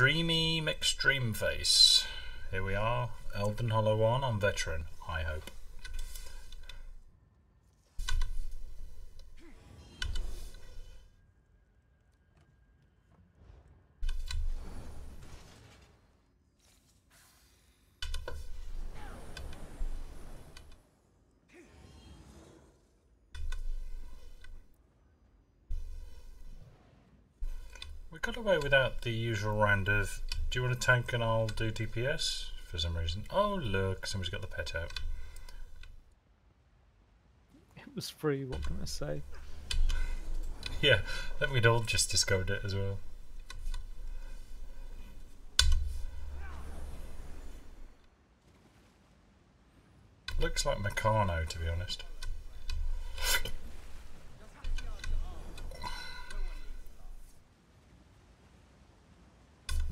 Dreamy McStream Face. Here we are, Elden Hollow 1 on Veteran, I hope. We got away without the usual round of, do you want to tank and I'll do DPS? For some reason. Oh look, somebody's got the pet out. It was free, what can I say? Yeah, I think we'd all just discovered it as well. Looks like Meccano, to be honest.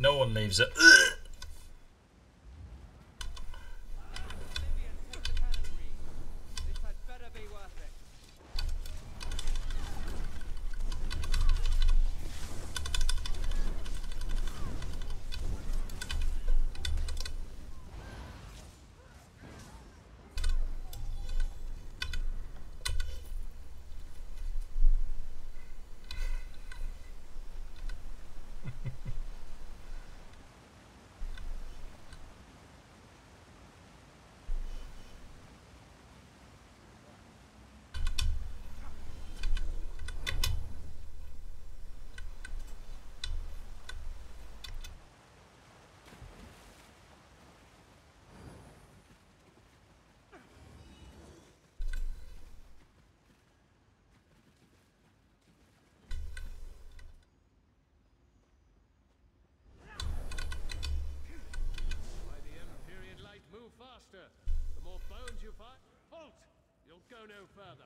No one leaves it. The more bones you find, halt! You'll go no further.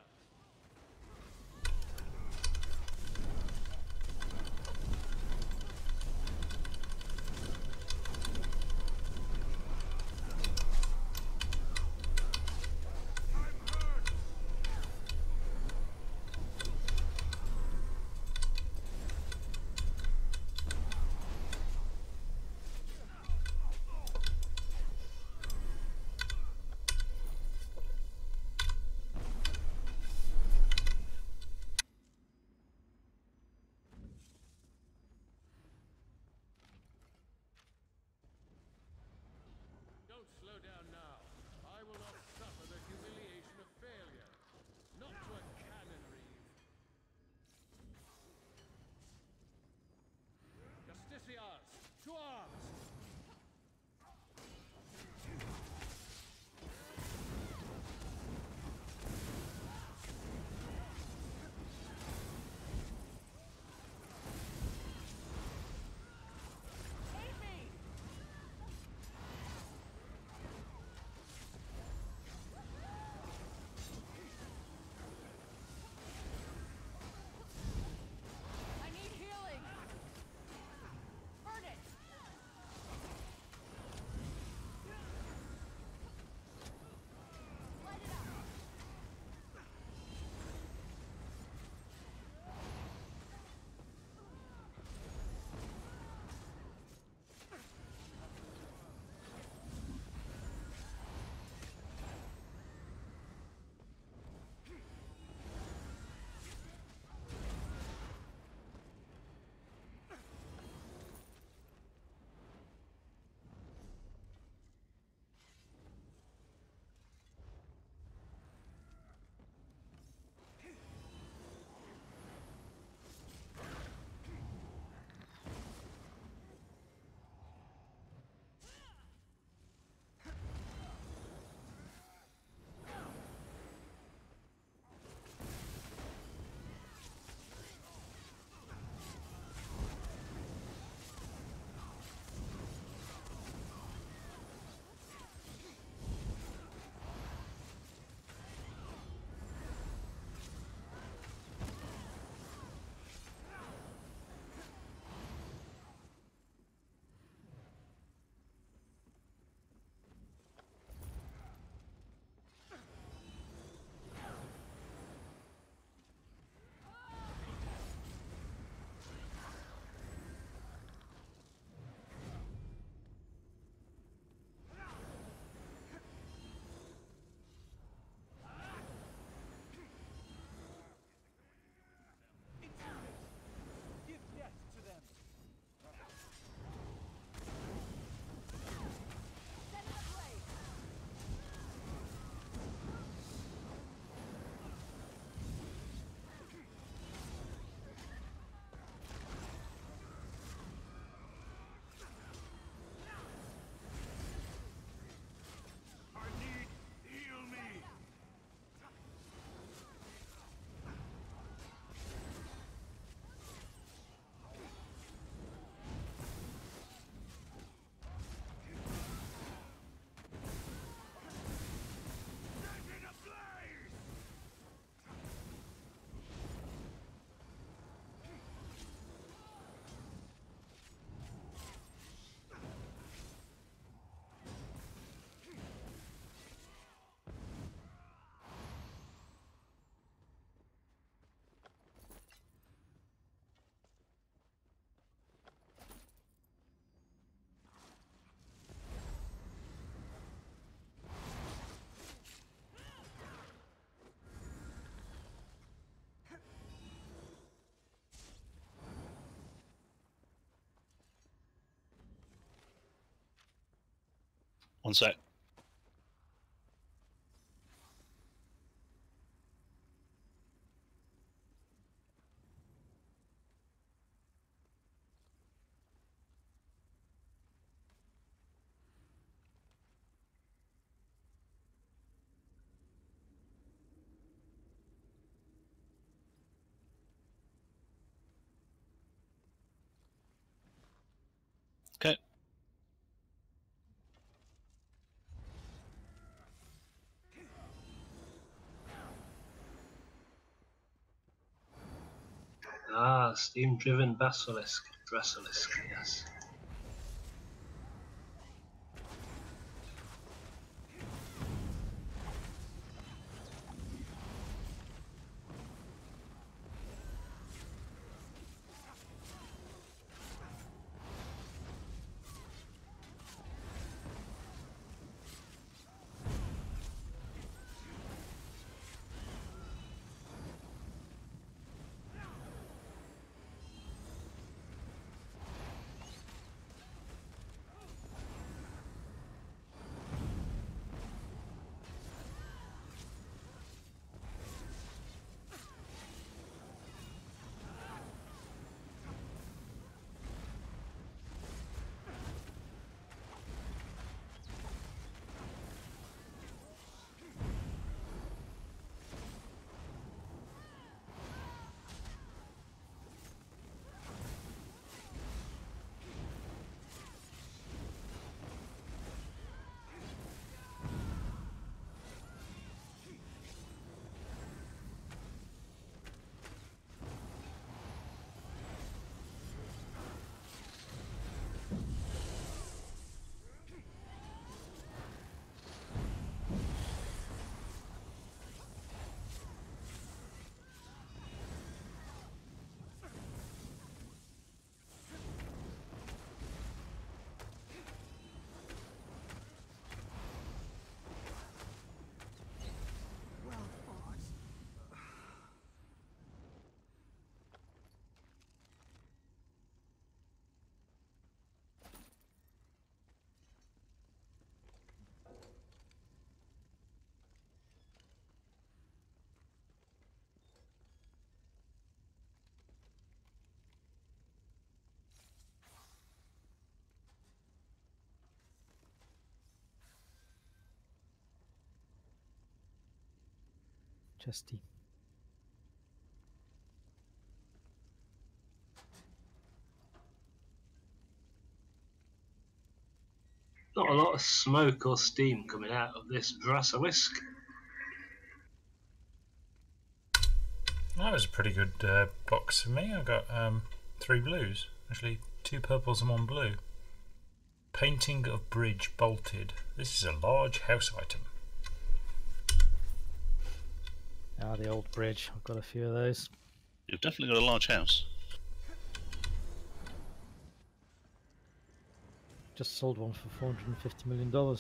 Don't slow down now. I will not suffer the humiliation of failure. Not to a cannon reeve. Justiciars, to arms! One sec. Okay. Ah, steam-driven basilisk. Drasilisk, yes. Chesty. Not a lot of smoke or steam coming out of this Drasilisk. That was a pretty good box for me. I got 3 blues. Actually, 2 purples and 1 blue. Painting of bridge bolted. This is a large house item. Ah, the old bridge. I've got a few of those. You've definitely got a large house. Just sold one for $450 million.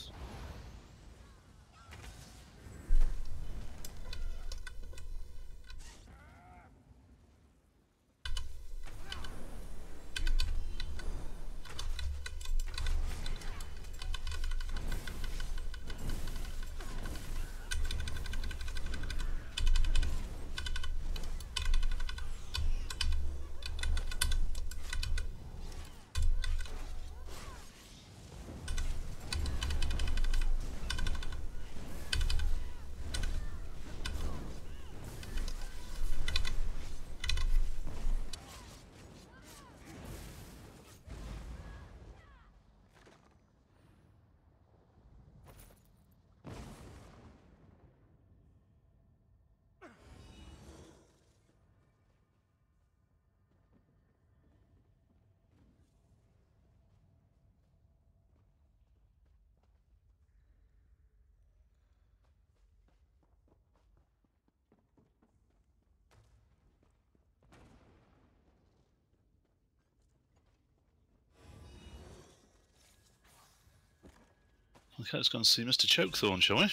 Okay, let's go and see Mr. Chokethorn, shall we?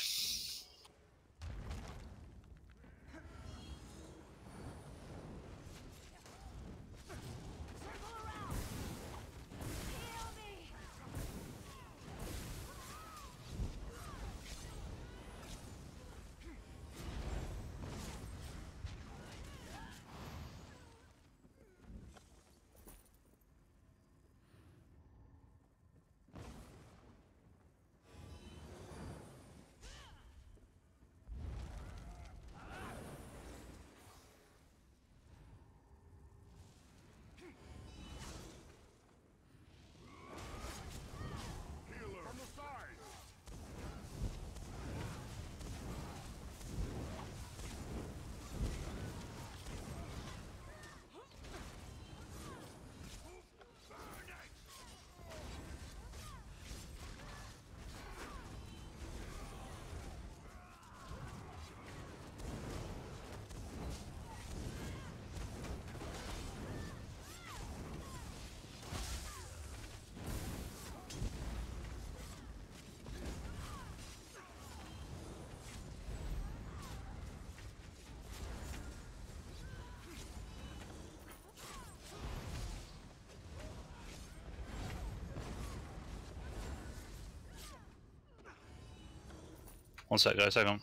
One sec, guys, hang on.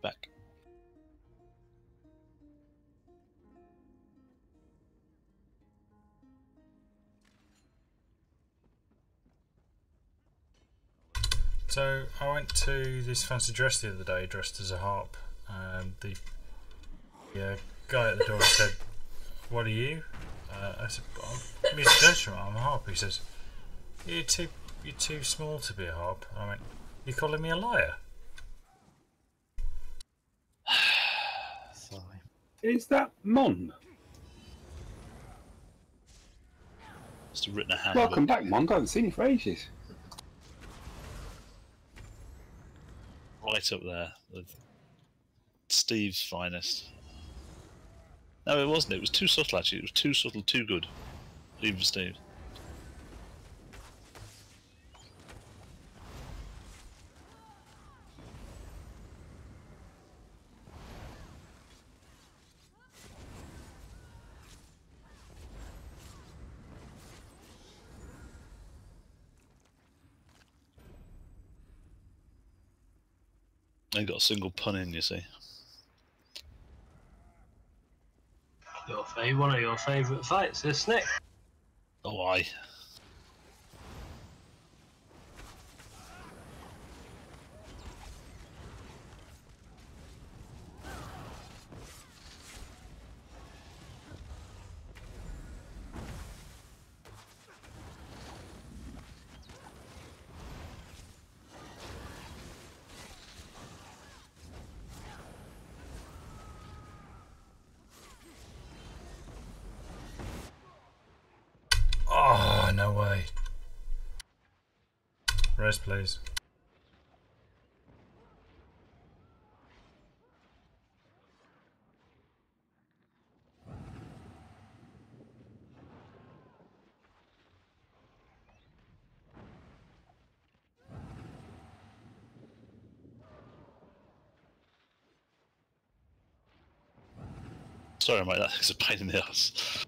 Back. So I went to this fancy dress the other day, dressed as a harp. The guy at the door said, "What are you?" I said, "I'm a musical instrument. I'm a harp." He says, "You're too small to be a harp." I went, "You calling me a liar?" Sorry. Is that Mon? Must have written a handbook. Welcome back, Mon. I haven't seen you for ages. Right up there with Steve's finest. No, it wasn't. It was too subtle, actually. It was too subtle, too good. Even for Steve. They got a single pun in, you see. One of your favourite fights, isn't it? Oh, aye. Oh, no way. Rest, please. Sorry, mate, that's a pain in the ass.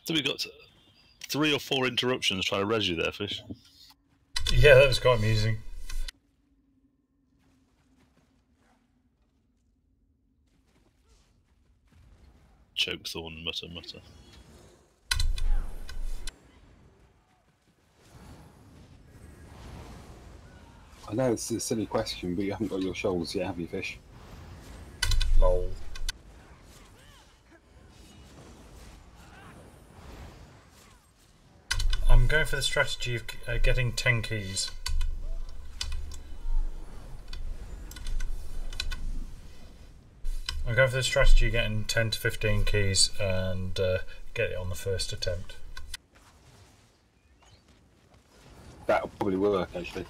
So we got 3 or 4 interruptions trying to res you there, Fish. Yeah, that was quite amusing. Chokethorn, mutter, mutter. I know it's a silly question, but you haven't got your shoals yet, have you, Fish? Lol. I'm going for the strategy of getting 10 keys. I'm going for the strategy of getting 10 to 15 keys and get it on the first attempt. That'll probably work, actually.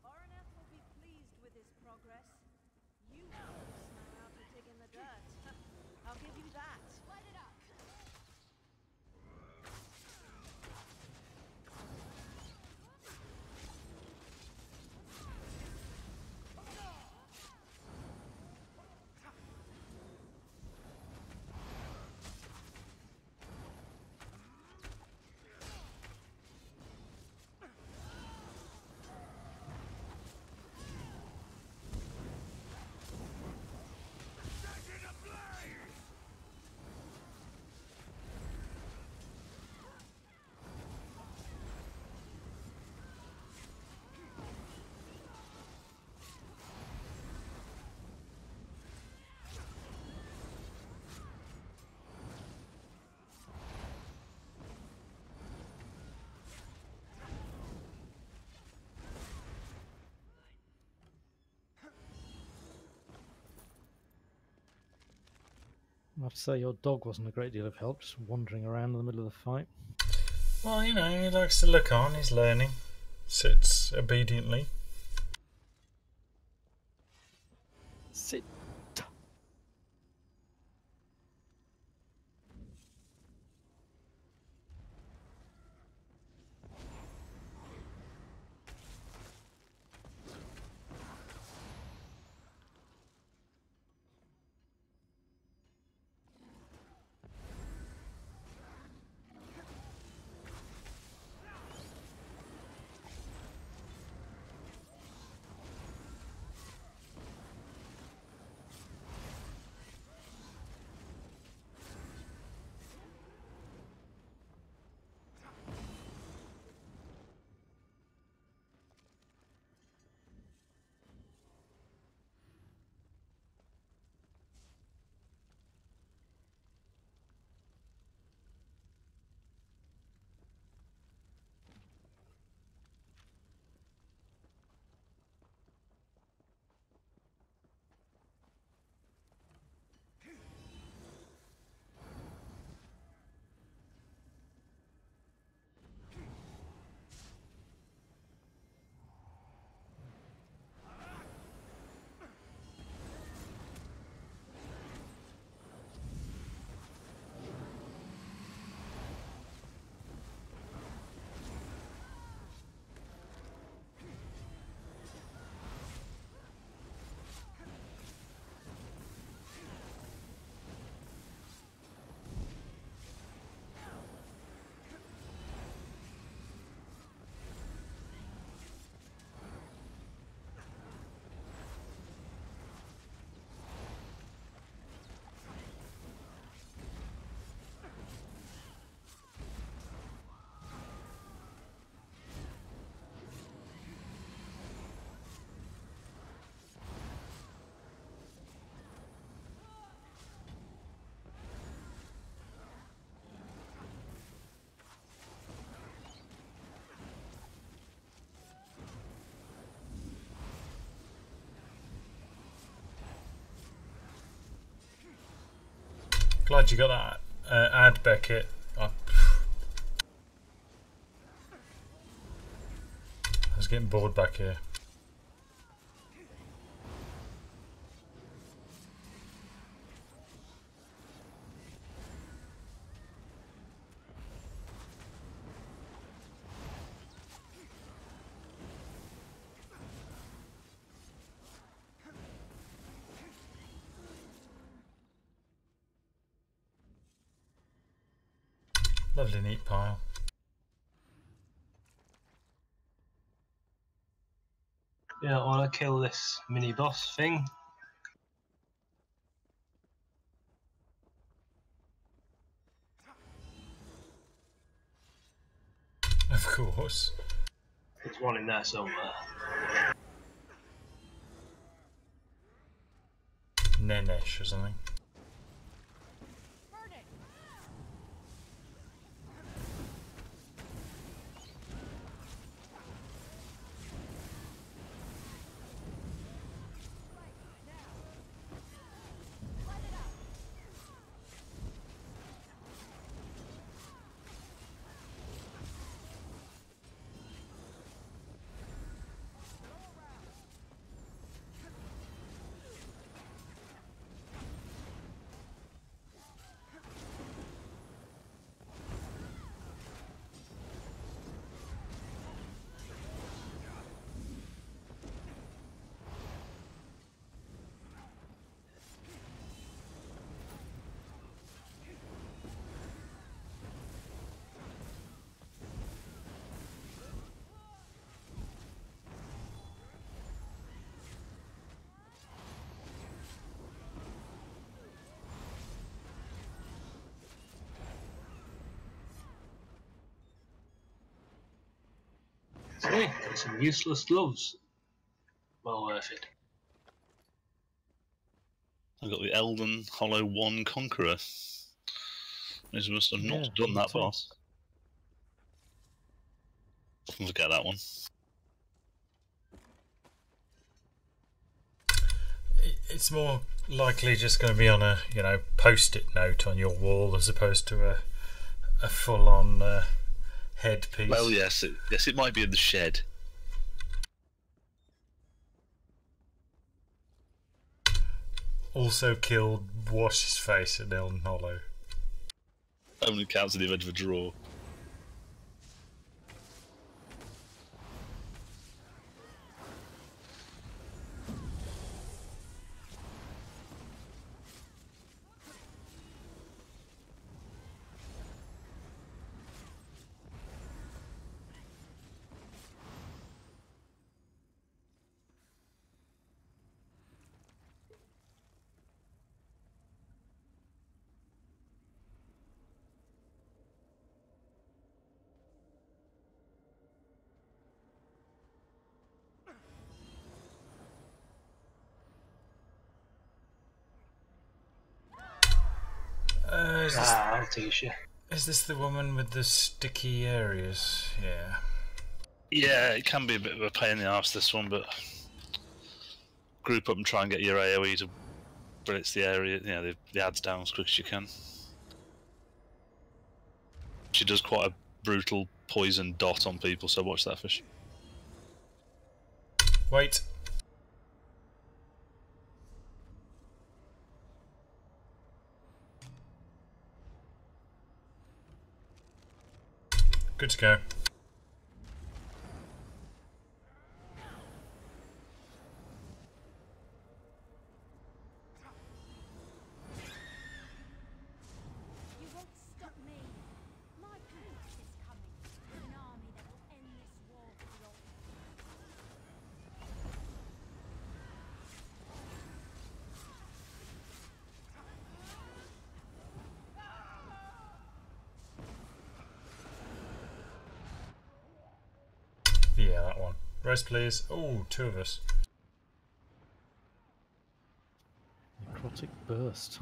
Oroneth will be pleased with his progress. You folks know how to dig in the dirt. I'll give you that. Light it up. I have to say, your dog wasn't a great deal of help, just wandering around in the middle of the fight. Well, you know, he likes to look on, he's learning. Sits obediently. Sit. Glad you got that ad, Beckett. I was getting bored back here. Lovely neat pile. Yeah, I want to kill this mini boss thing. Of course. There's one in there somewhere. Nenesh or something. Burn it! See, got some useless gloves. Well worth it. I got the Elden Hollow 1 Conqueror. They must have not Yeah, done me that too. boss. I'll forget that one. It's more likely just going to be on a, you know, post-it note on your wall as opposed to a full-on headpiece. Well, yes, it might be in the shed. Also killed Wash His Face at Elden Hollow. Only counts in the event of a draw. I'll teach you. Is this the woman with the sticky areas? Yeah. Yeah, it can be a bit of a pain in the arse, this one, but group up and try and get your AoE to blitz the area, you know, the ads down as quick as you can. She does quite a brutal poison dot on people, so watch that fish. Wait. Good to go. You won't stop me. My peace is coming. An army that will end this war for all. Yeah, that one. Rest, please. Oh, two of us. Necrotic burst.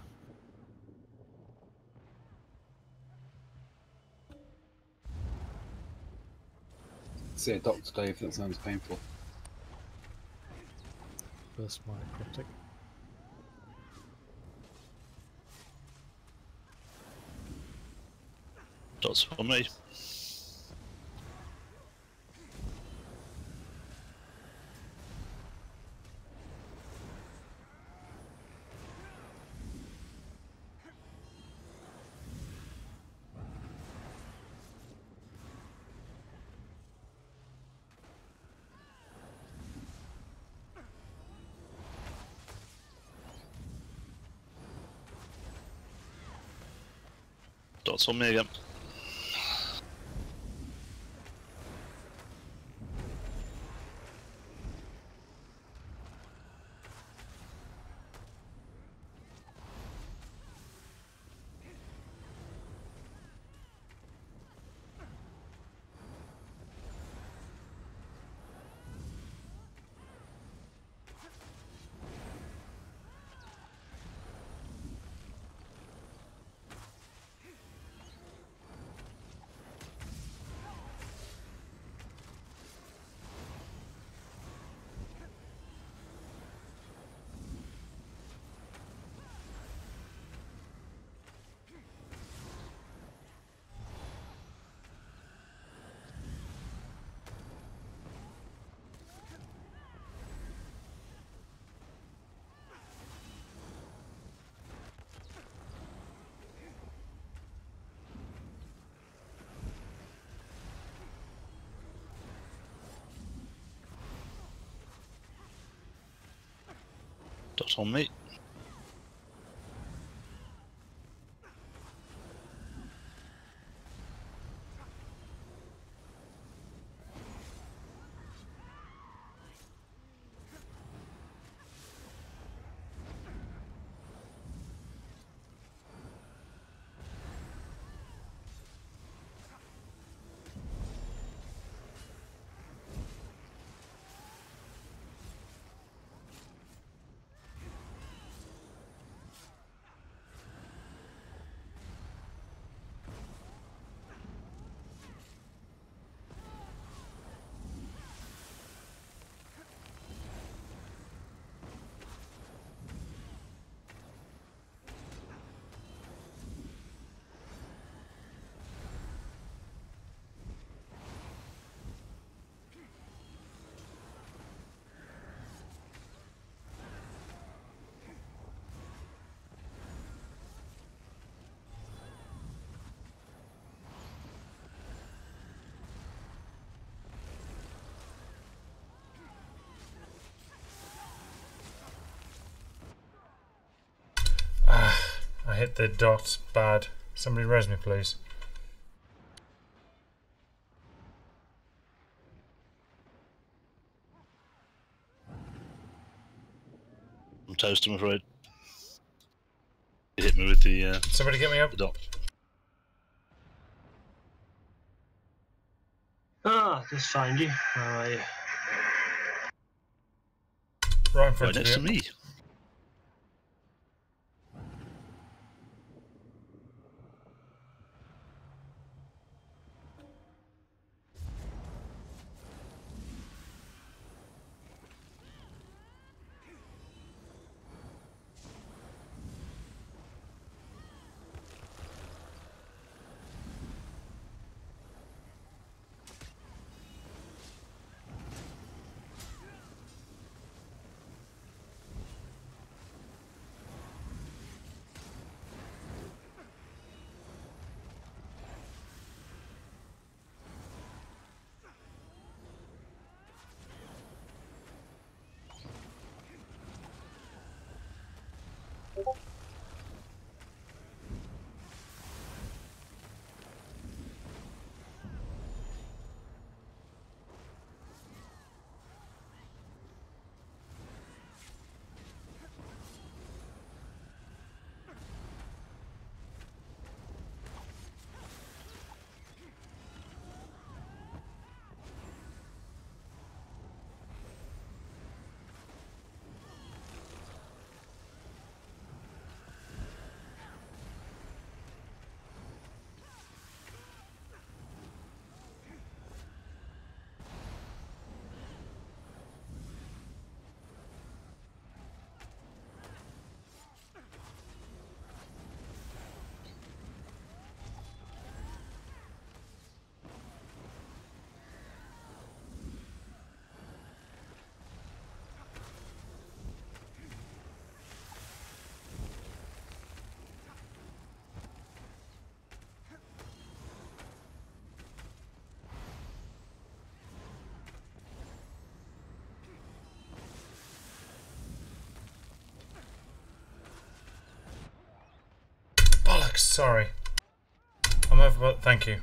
See a doctor, Dave. That sounds painful. Burst my necrotic. Dots for me. Dots on me again. Dots on me. I hit the dot bad. Somebody res me, please. I'm toast, I'm afraid. You hit me with the Somebody get me up. dot. Ah, just find you. How are you? Right in Right front next to of you. me. Sorry. I'm over, but thank you.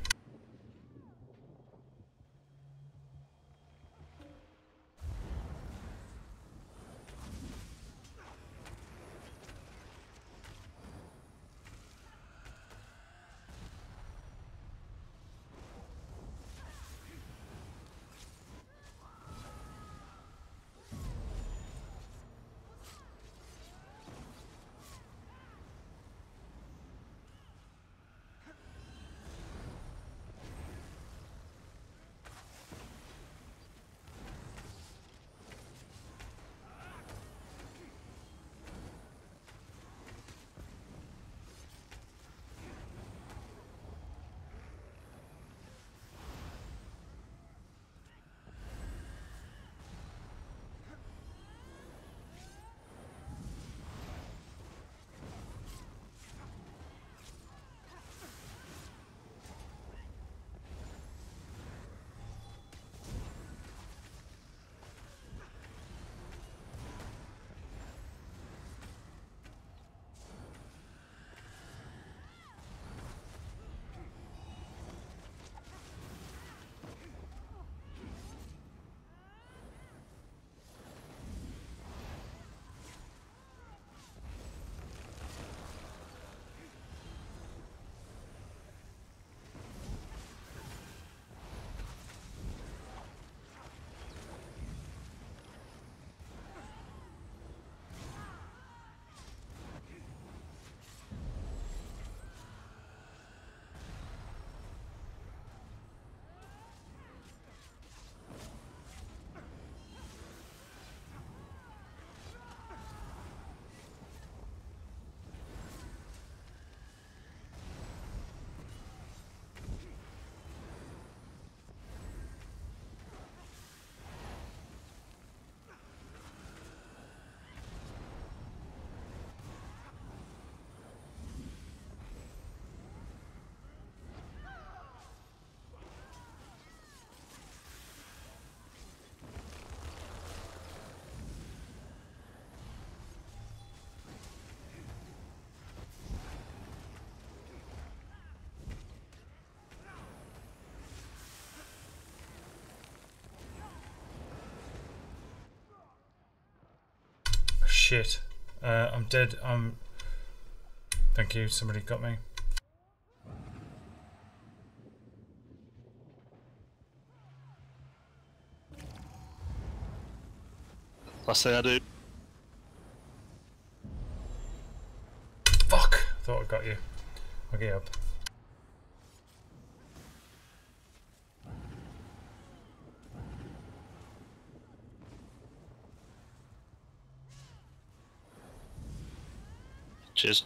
Shit. I'm dead. Thank you, somebody got me. Last thing I do. Fuck! Thought I got you. I'll get up. Cheers.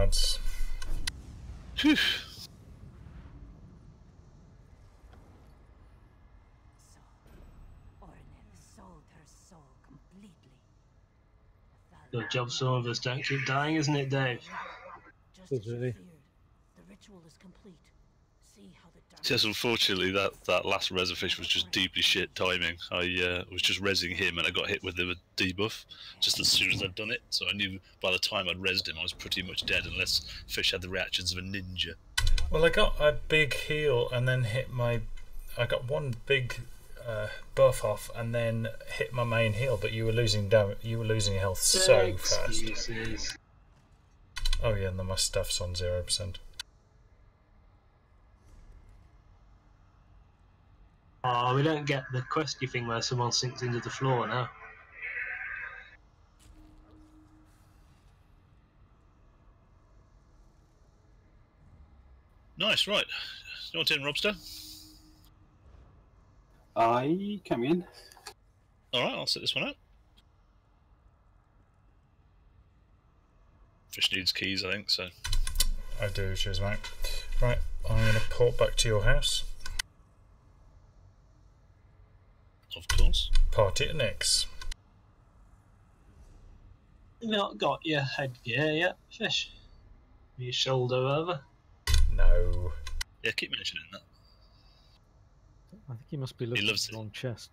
once. Phew. So, Ornel sold her soul completely. Good job some of us don't keep dying, isn't it, Dave? Just Good, as you really. feared, the ritual is complete. See how the dark Yes, unfortunately, that last Razorfish was just deeply shit timing. I was just rezzing him and I got hit with the debuff just as soon as I'd done it. So I knew by the time I'd rezzed him, I was pretty much dead unless Fish had the reactions of a ninja. Well, I got a big heal and then hit my. I got one big buff off and then hit my main heal, but you were losing You were losing health so fast. Excuses. Oh yeah, and then my stuff's on 0%. Oh, we don't get the questy thing where someone sinks into the floor now. Nice, right. You want in, Robster? I come in. Alright, I'll set this one out. Fish needs keys, I think, so. I do, cheers, mate. Right, I'm going to port back to your house. Of course. Party at Nick's. Not got your headgear yet, Fish? Your shoulder over? No. Yeah, keep mentioning that. I think he must be looking loves at the it. wrong chest.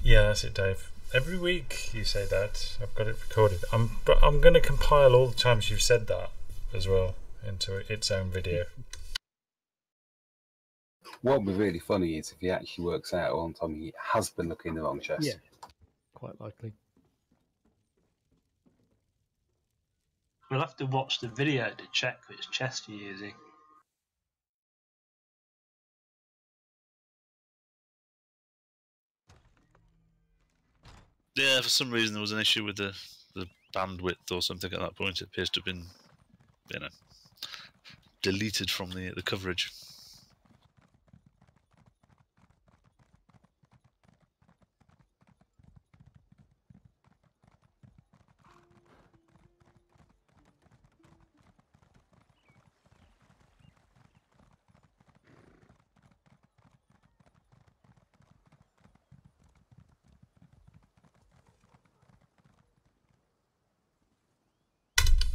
Yeah, that's it, Dave. Every week you say that. I've got it recorded. But I'm going to compile all the times you've said that as well into its own video. What would be really funny is if he actually works out on time he has been looking in the wrong chest. Yeah, quite likely. We'll have to watch the video to check which chest you're using. Yeah, for some reason there was an issue with the bandwidth or something at that point. It appears to have been, deleted from the coverage.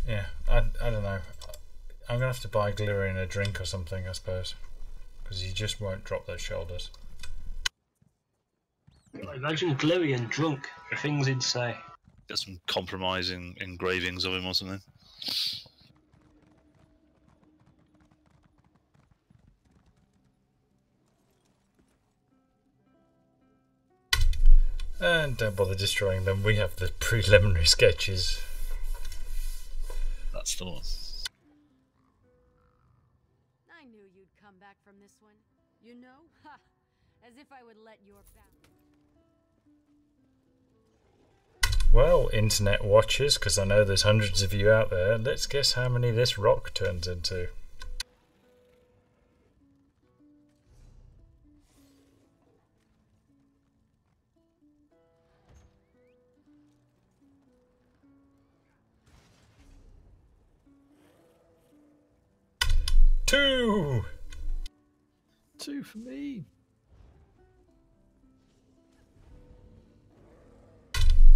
Yeah, I don't know. I'm going to have to buy Glirian a drink or something, I suppose. Because he just won't drop those shoulders. Imagine Glirian drunk, the things he'd say. Got some compromising engravings of him or something. And don't bother destroying them. We have the preliminary sketches. That's the one. I knew you'd come back from this one. You know? Ha! As if I would let your Well, internet watchers, because I know there's hundreds of you out there, let's guess how many this rock turns into. Two! 2 for me.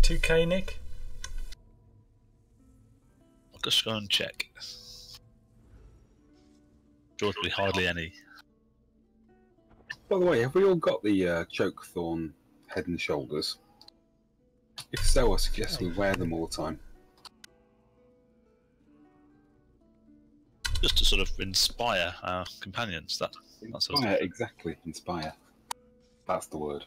2k, Nick? I'll just go and check. There ought to be hardly any. By the way, have we all got the choke thorn head and shoulders? If so, I suggest we wear them all the time. Just to sort of inspire our companions. That sort of Inspire, exactly. Inspire. That's the word.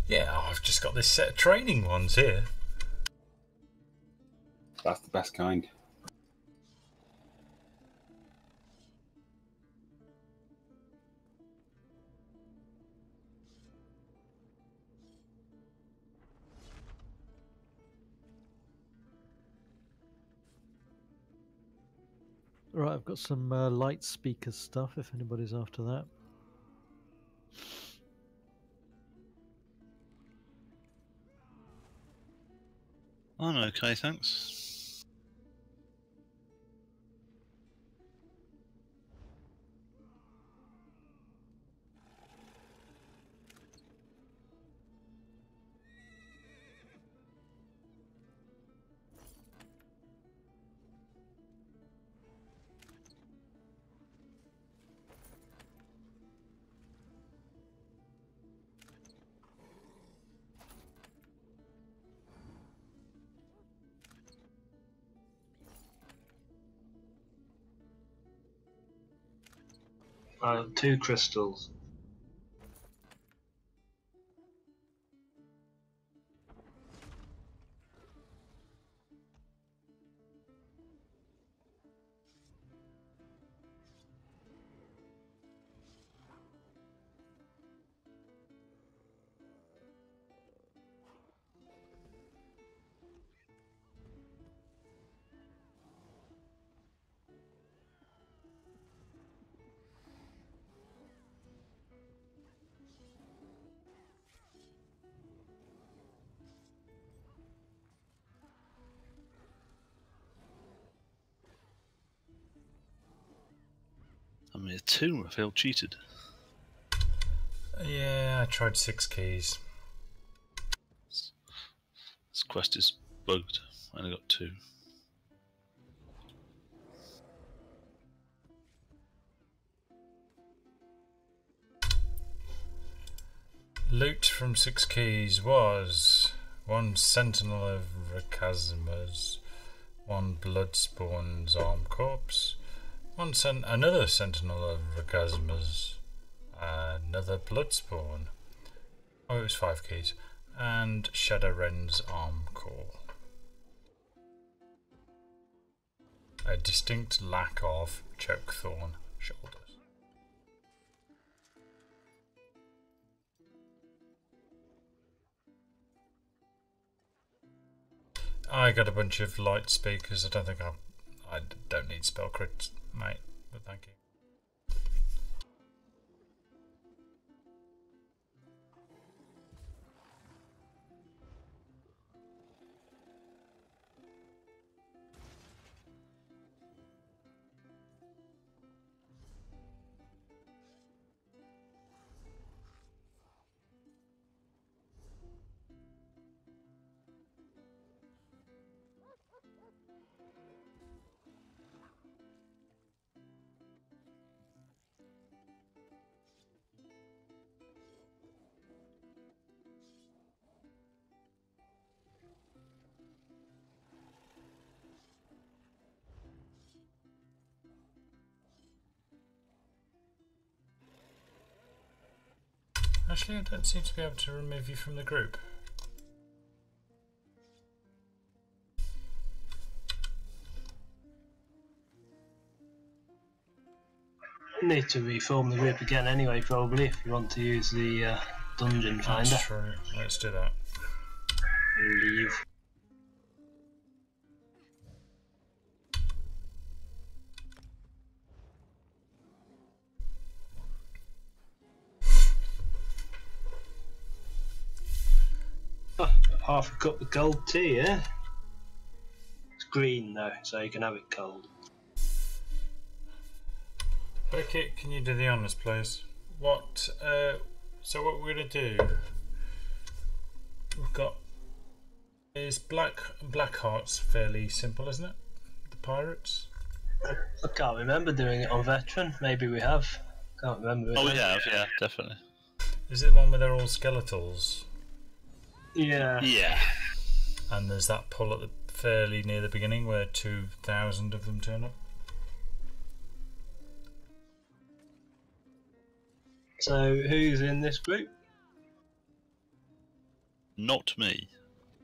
Yeah, I've just got this set of training ones here. That's the best kind. Right, I've got some light speaker stuff if anybody's after that. I'm okay, thanks. I have 2 crystals. I mean, 2, I feel cheated. Yeah, I tried 6 keys. This quest is bugged. I only got 2. Loot from 6 keys was 1 Sentinel of Rakazma's, 1 Bloodspawn's Arm Corpse, another Sentinel of Rakazma's, another Bloodspawn. Oh, it was 5 keys. And Shadowren's Arm Core. A distinct lack of Chokethorn shoulders. I got a bunch of light speakers. I don't think I don't need spell crits, mate, but thank you. Actually, I don't seem to be able to remove you from the group. Need to reform the group again anyway, probably, if you want to use the dungeon finder. That's true. Let's do that. Leave. Oh, half a cup of cold tea, yeah? It's green though, so you can have it cold. Beckett, can you do the honours, please? What? So what we're gonna do? We've got is Blackheart's fairly simple, isn't it? The pirates. I can't remember doing it on veteran. Maybe we have. Can't remember. Oh, we have, yeah, definitely. Is it the one where they're all skeletals? Yeah. Yeah. And there's that pull at the fairly near the beginning where 2,000 of them turn up. So who's in this group? Not me.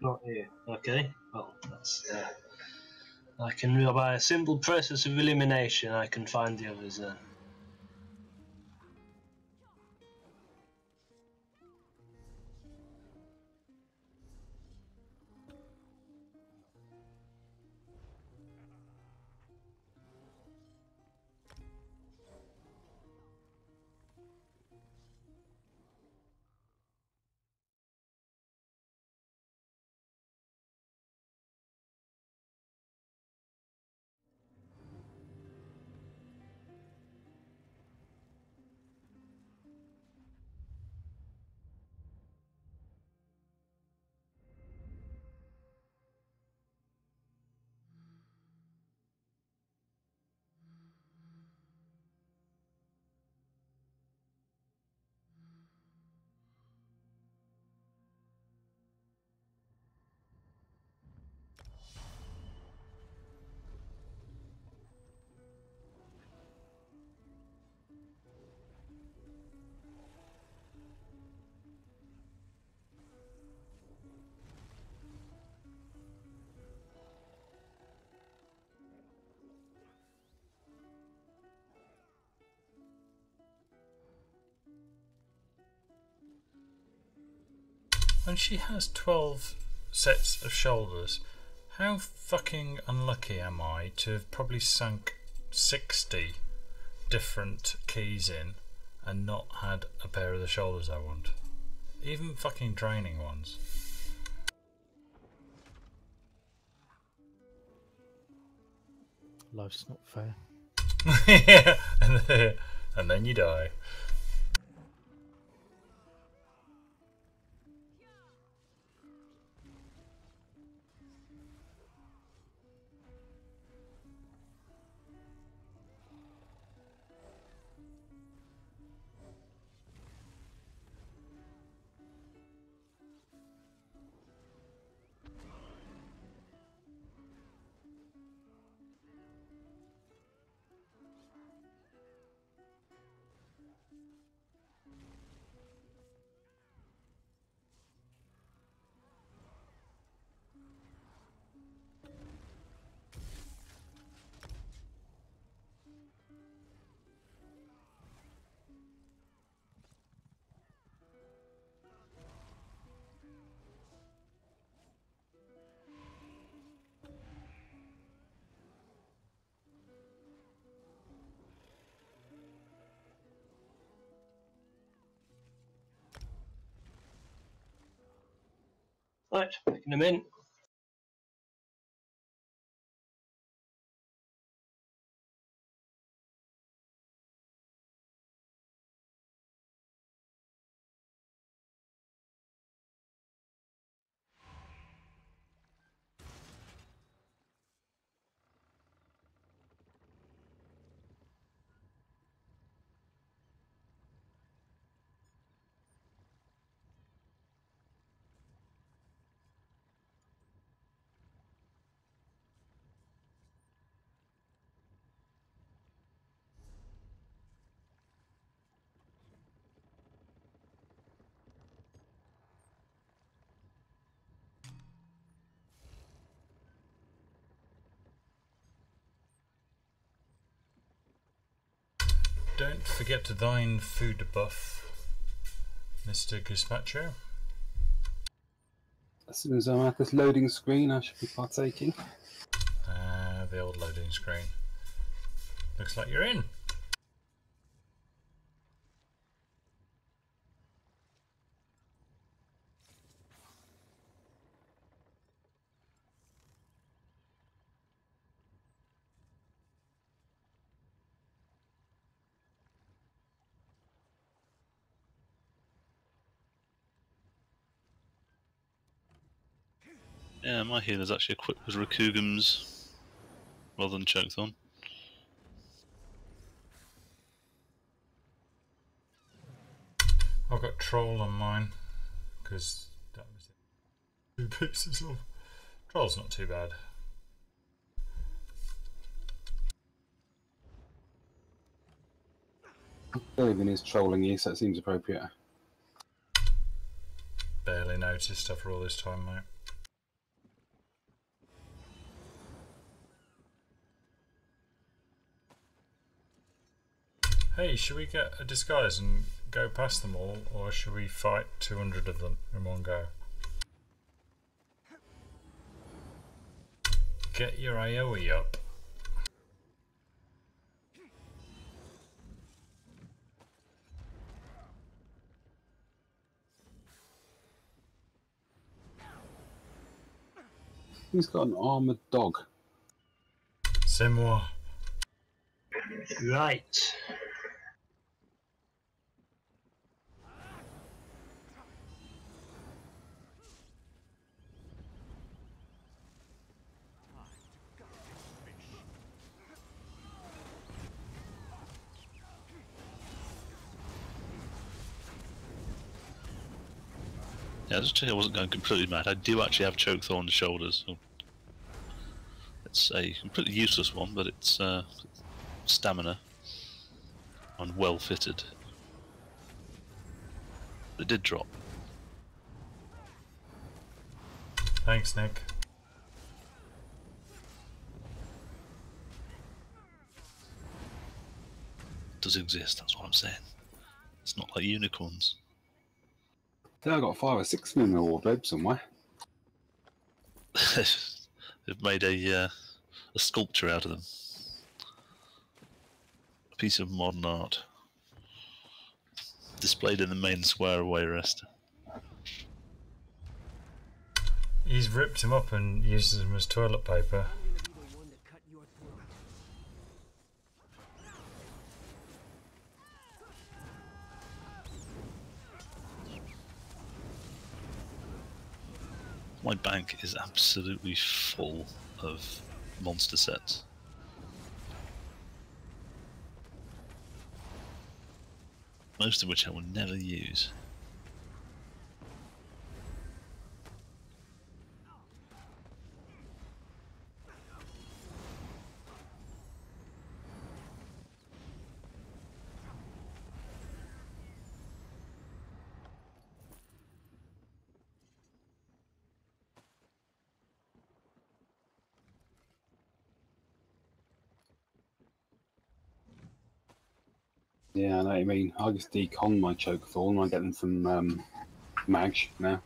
Not you. Okay. Well, that's. I can, by a simple process of elimination, I can find the others then. And she has 12 sets of shoulders. How fucking unlucky am I to have probably sunk 60 different keys in and not had a pair of the shoulders I want? Even fucking draining ones. Life's not fair. Yeah, and then you die. Right, picking them in. Don't forget to thine food buff, Mr. Gizpacho. As soon as I'm at this loading screen, I should be partaking. The old loading screen. Looks like you're in. Yeah, my healer's actually equipped with Rakugams rather than Chokethorn. I've got Troll on mine because that was it. 2 pieces of. Troll's not too bad. Even is trolling you, so it seems appropriate. Barely noticed after all this time, mate. Hey, should we get a disguise and go past them all, or should we fight 200 of them in one go? Get your AoE up. He's got an armoured dog. C'est moi. Right. Yeah, just check I wasn't going completely mad. I do actually have Chokethorn's shoulders. So it's a completely useless one, but it's stamina and well fitted. It did drop. Thanks, Nick. It does exist, that's what I'm saying. It's not like unicorns. I got 5 or 6 of them in my wardrobe somewhere. They've made a sculpture out of them. A piece of modern art. Displayed in the main square of Wayrest. He's ripped them up and uses them as toilet paper. My bank is absolutely full of monster sets. Most of which I will never use. Yeah, I know what you mean. I just decon my Chokethorn. I get them from Mag now.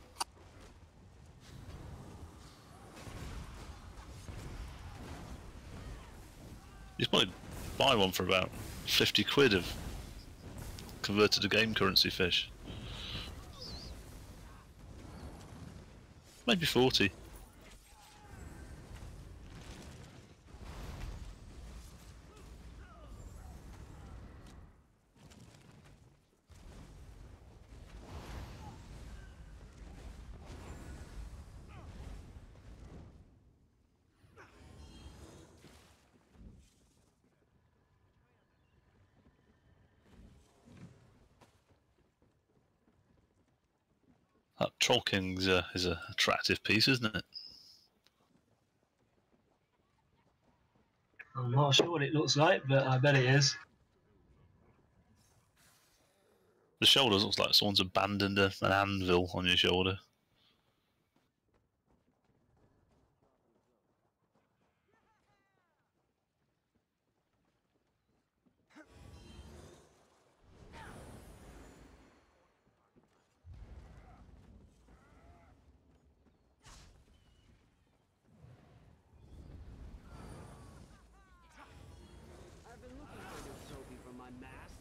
You can probably buy one for about 50 quid of converted to game currency fish. Maybe 40. That Troll King's is an attractive piece, isn't it? I'm not sure what it looks like, but I bet it is. The shoulders looks like someone's abandoned an anvil on your shoulder. I've been looking for a new trophy for my masts.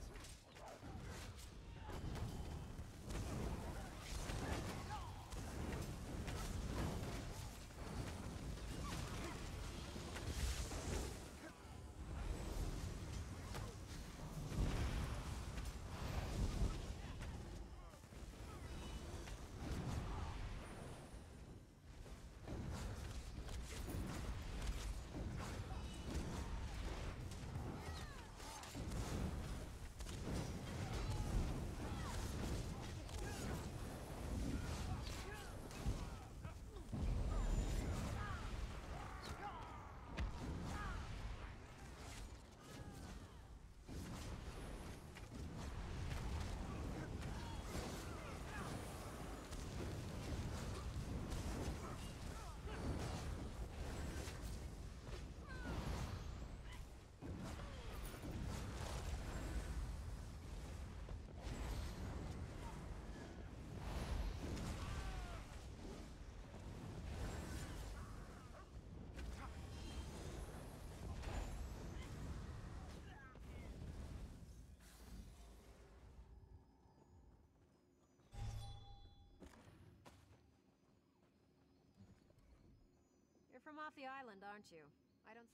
You're from off the island, aren't you? I don't.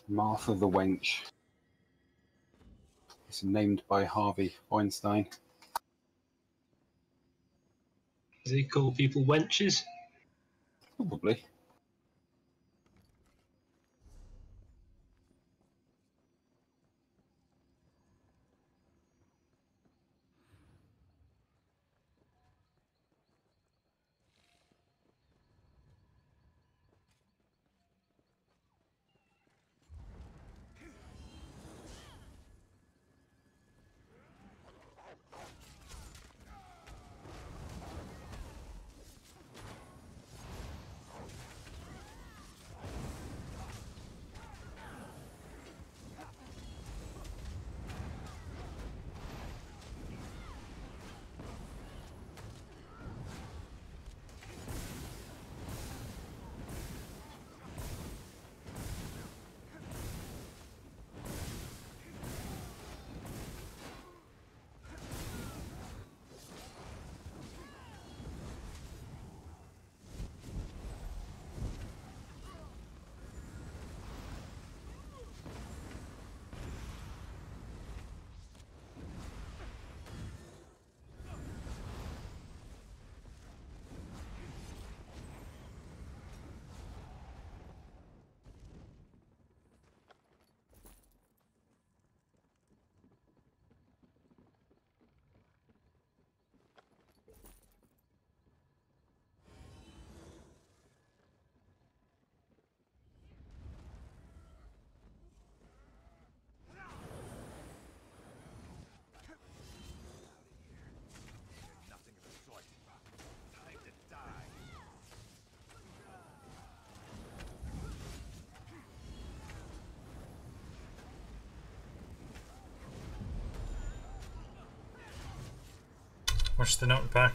Martha the Wench. It's named by Harvey Weinstein. Does he call people wenches? Probably. Watch the knockback.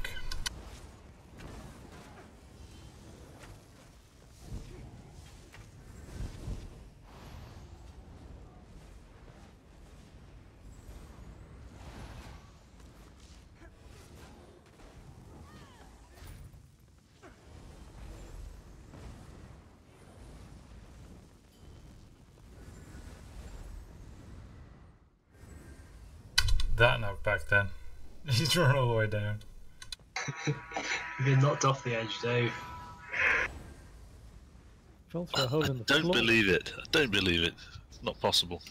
That knockback then. He's run all the way down. You've been knocked off the edge, Dave. Fell through a hole in the Don't floor. believe it. I don't believe it. It's not possible.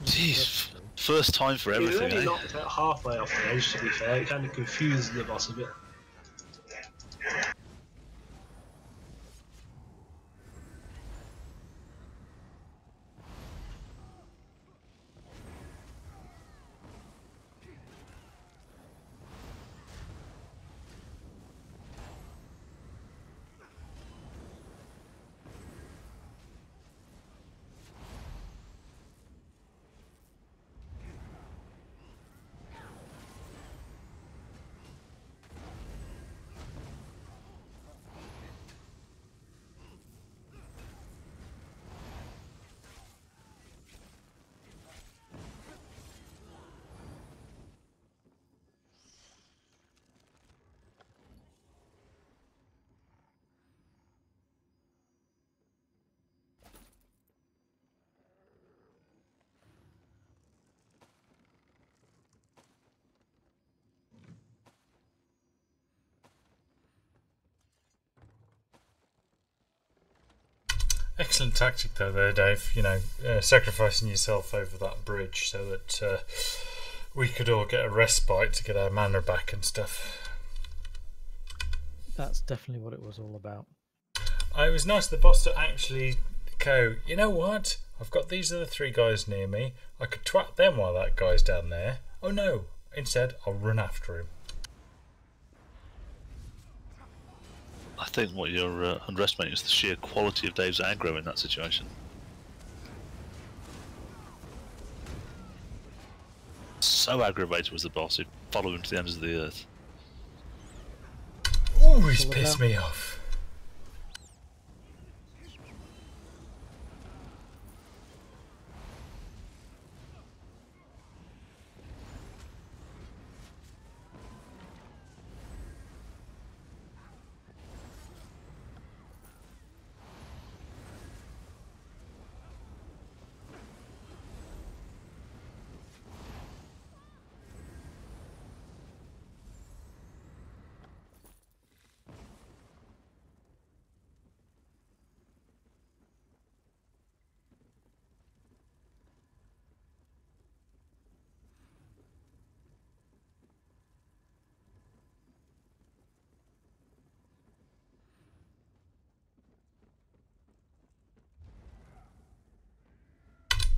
Jeez, first time for He was everything, only eh? knocked out halfway off the edge, to be fair. It kind of confuses the boss a bit. Excellent tactic though there, Dave. You know, sacrificing yourself over that bridge so that we could all get a respite to get our mana back and stuff. That's definitely what it was all about. It was nice of the boss to actually go, you know what? I've got these other 3 guys near me. I could twat them while that guy's down there. Oh no. Instead, I'll run after him. I think what you're underestimating is the sheer quality of Dave's aggro in that situation. So aggravated was the boss, he'd follow him to the ends of the earth. Ooh, he's pissed me off.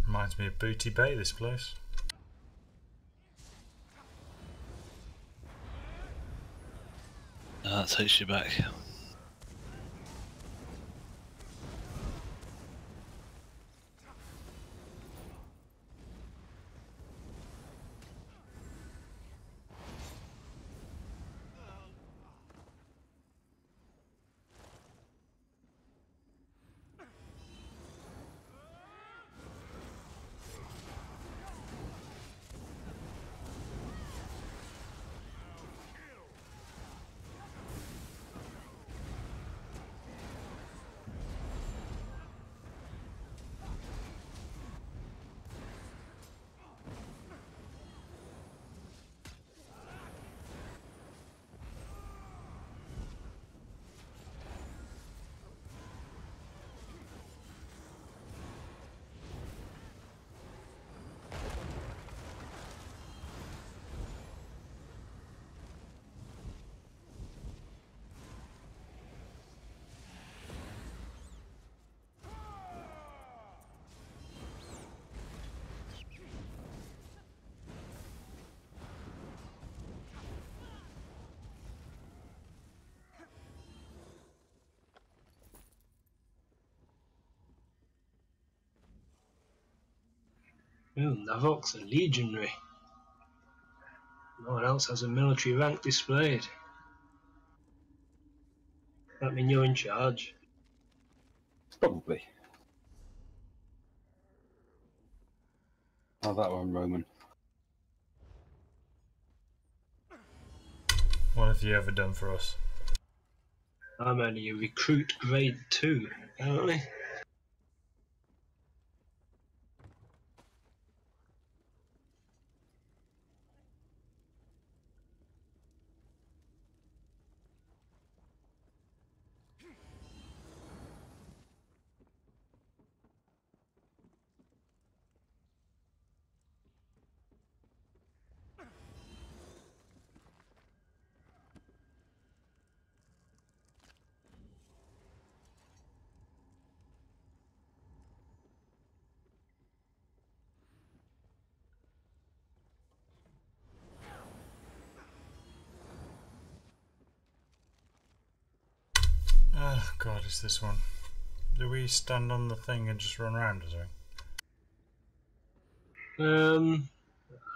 Reminds me of Booty Bay, this place. That takes you back. Ooh, Navok's a legionary. No one else has a military rank displayed. That mean you're in charge? Probably. Oh, that one, Roman. What have you ever done for us? I'm only a recruit grade 2, apparently. Oh god, it's this one. Do we stand on the thing and just run around or something?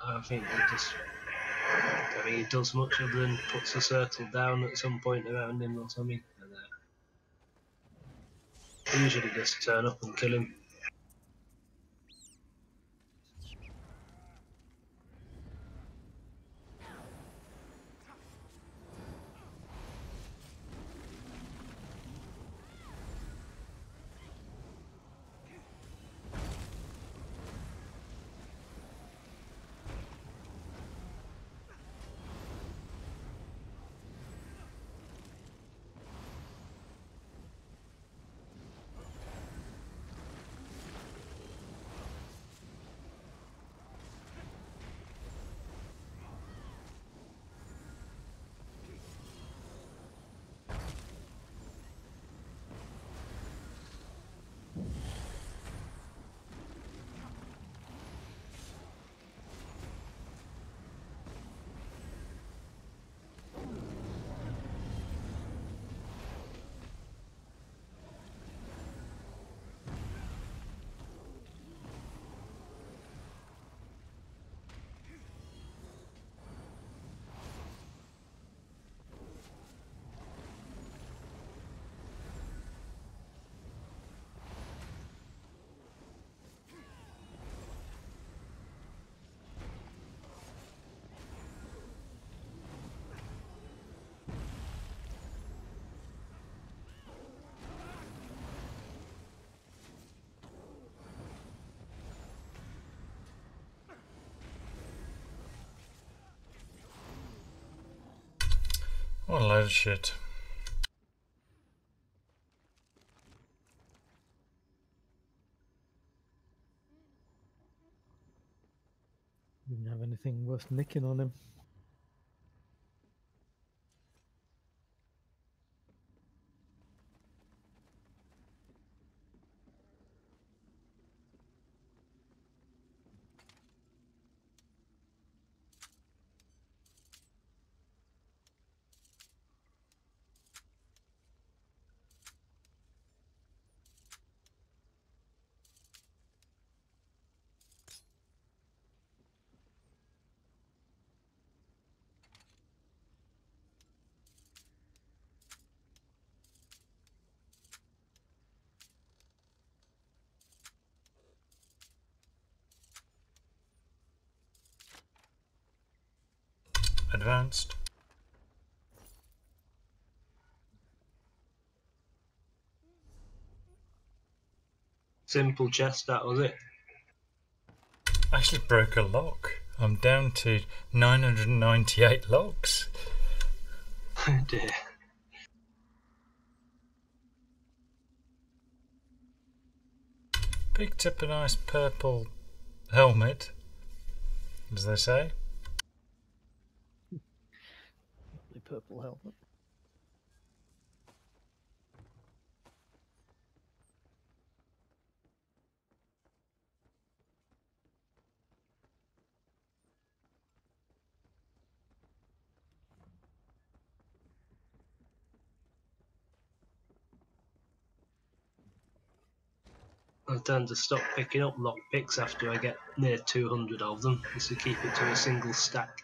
I think I don't think he does much other than puts a circle down at some point around him or something. And, usually just turn up and kill him. What a load of shit. Didn't have anything worth nicking on him. Advanced. Simple chest, that was it. I actually broke a lock. I'm down to 998 locks. Oh dear. Picked up a nice purple helmet, as they say. The purple helmet. I tend to stop picking up lockpicks after I get near 200 of them, just to keep it to a single stack.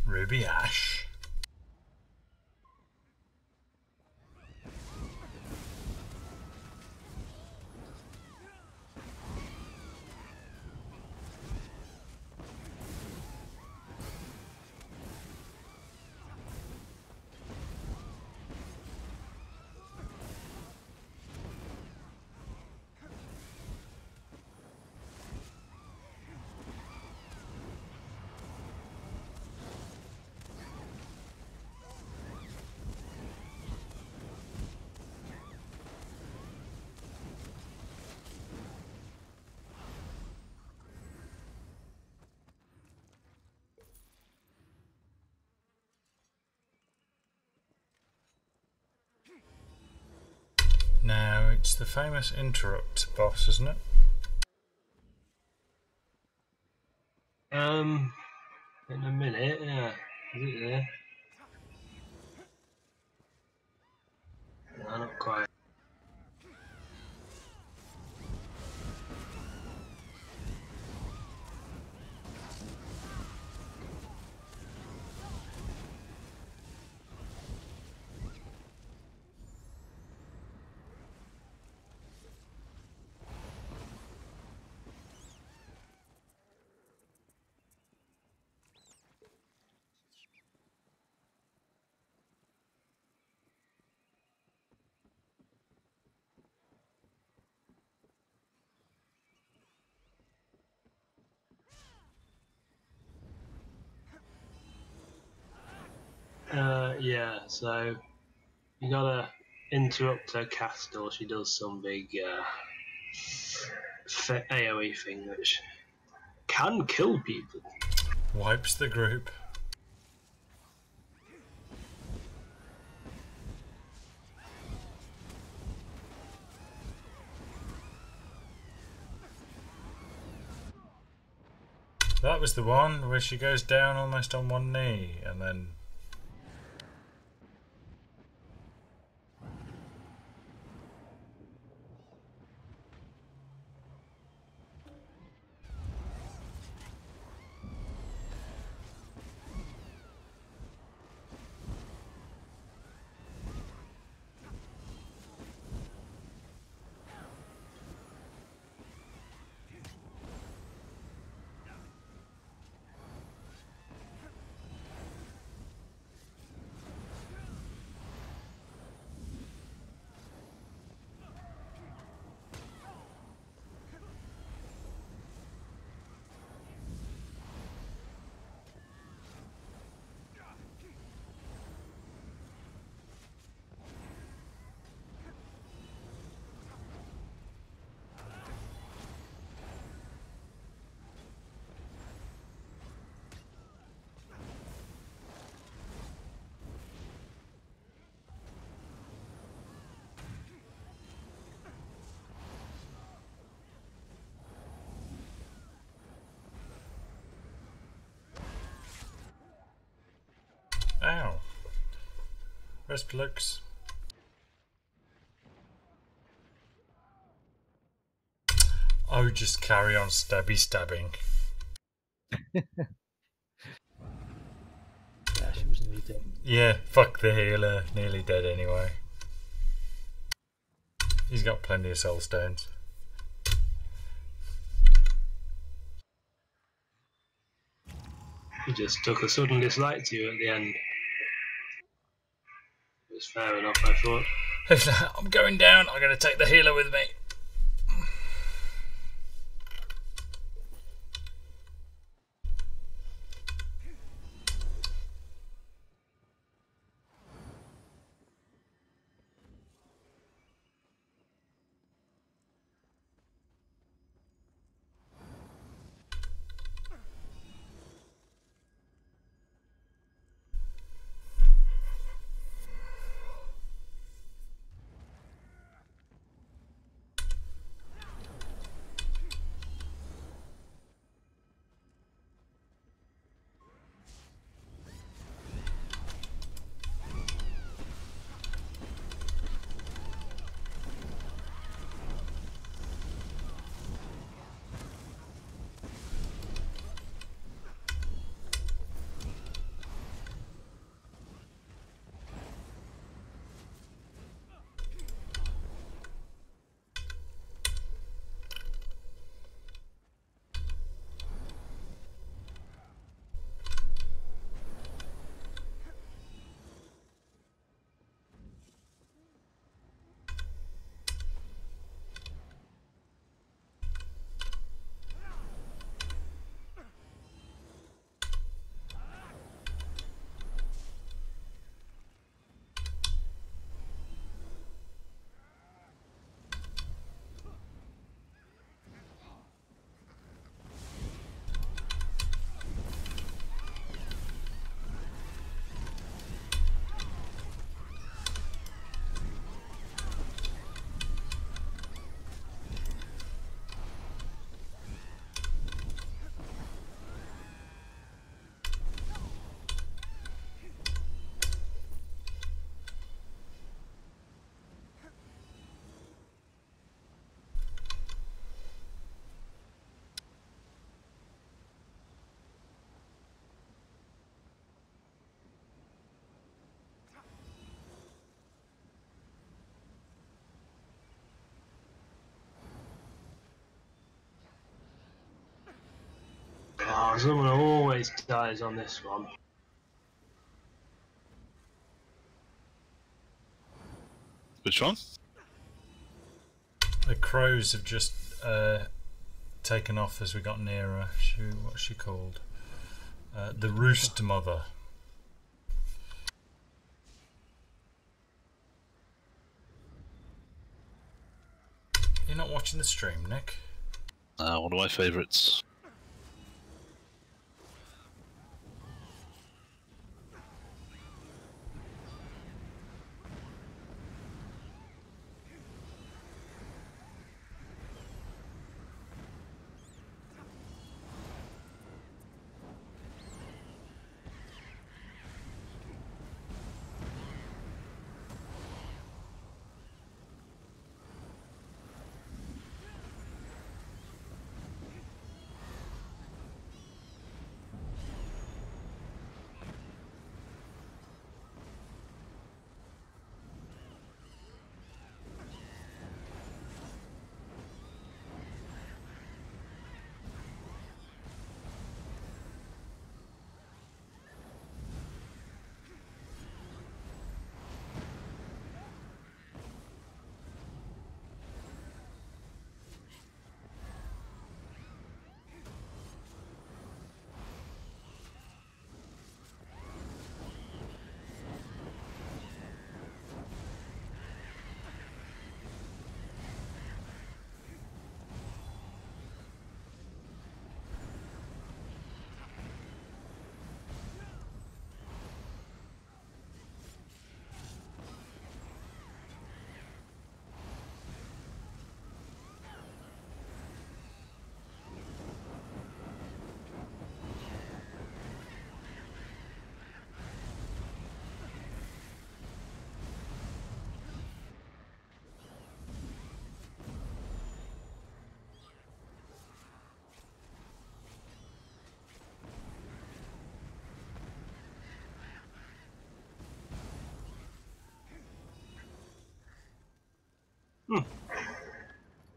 Ruby Ash. Now, it's the famous interrupt boss, isn't it? In a minute, yeah. Is it there? No, not quite. Yeah, so you gotta interrupt her cast or she does some big AoE thing which can kill people. Wipes the group. That was the one where she goes down almost on one knee and then... Ow. Where's Plux? Oh, just carry on stabbing. Yeah, she was nearly dead. Yeah, fuck the healer. Nearly dead anyway. He's got plenty of soul stones. He just took a sudden dislike to you at the end. It was fair enough, I thought. He's like, I'm going down. I'm going to take the healer with me. Oh, someone always dies on this one. Which one? The crows have just taken off as we got nearer. What's she called? The Roost Mother. You're not watching the stream, Nick? One of my favourites.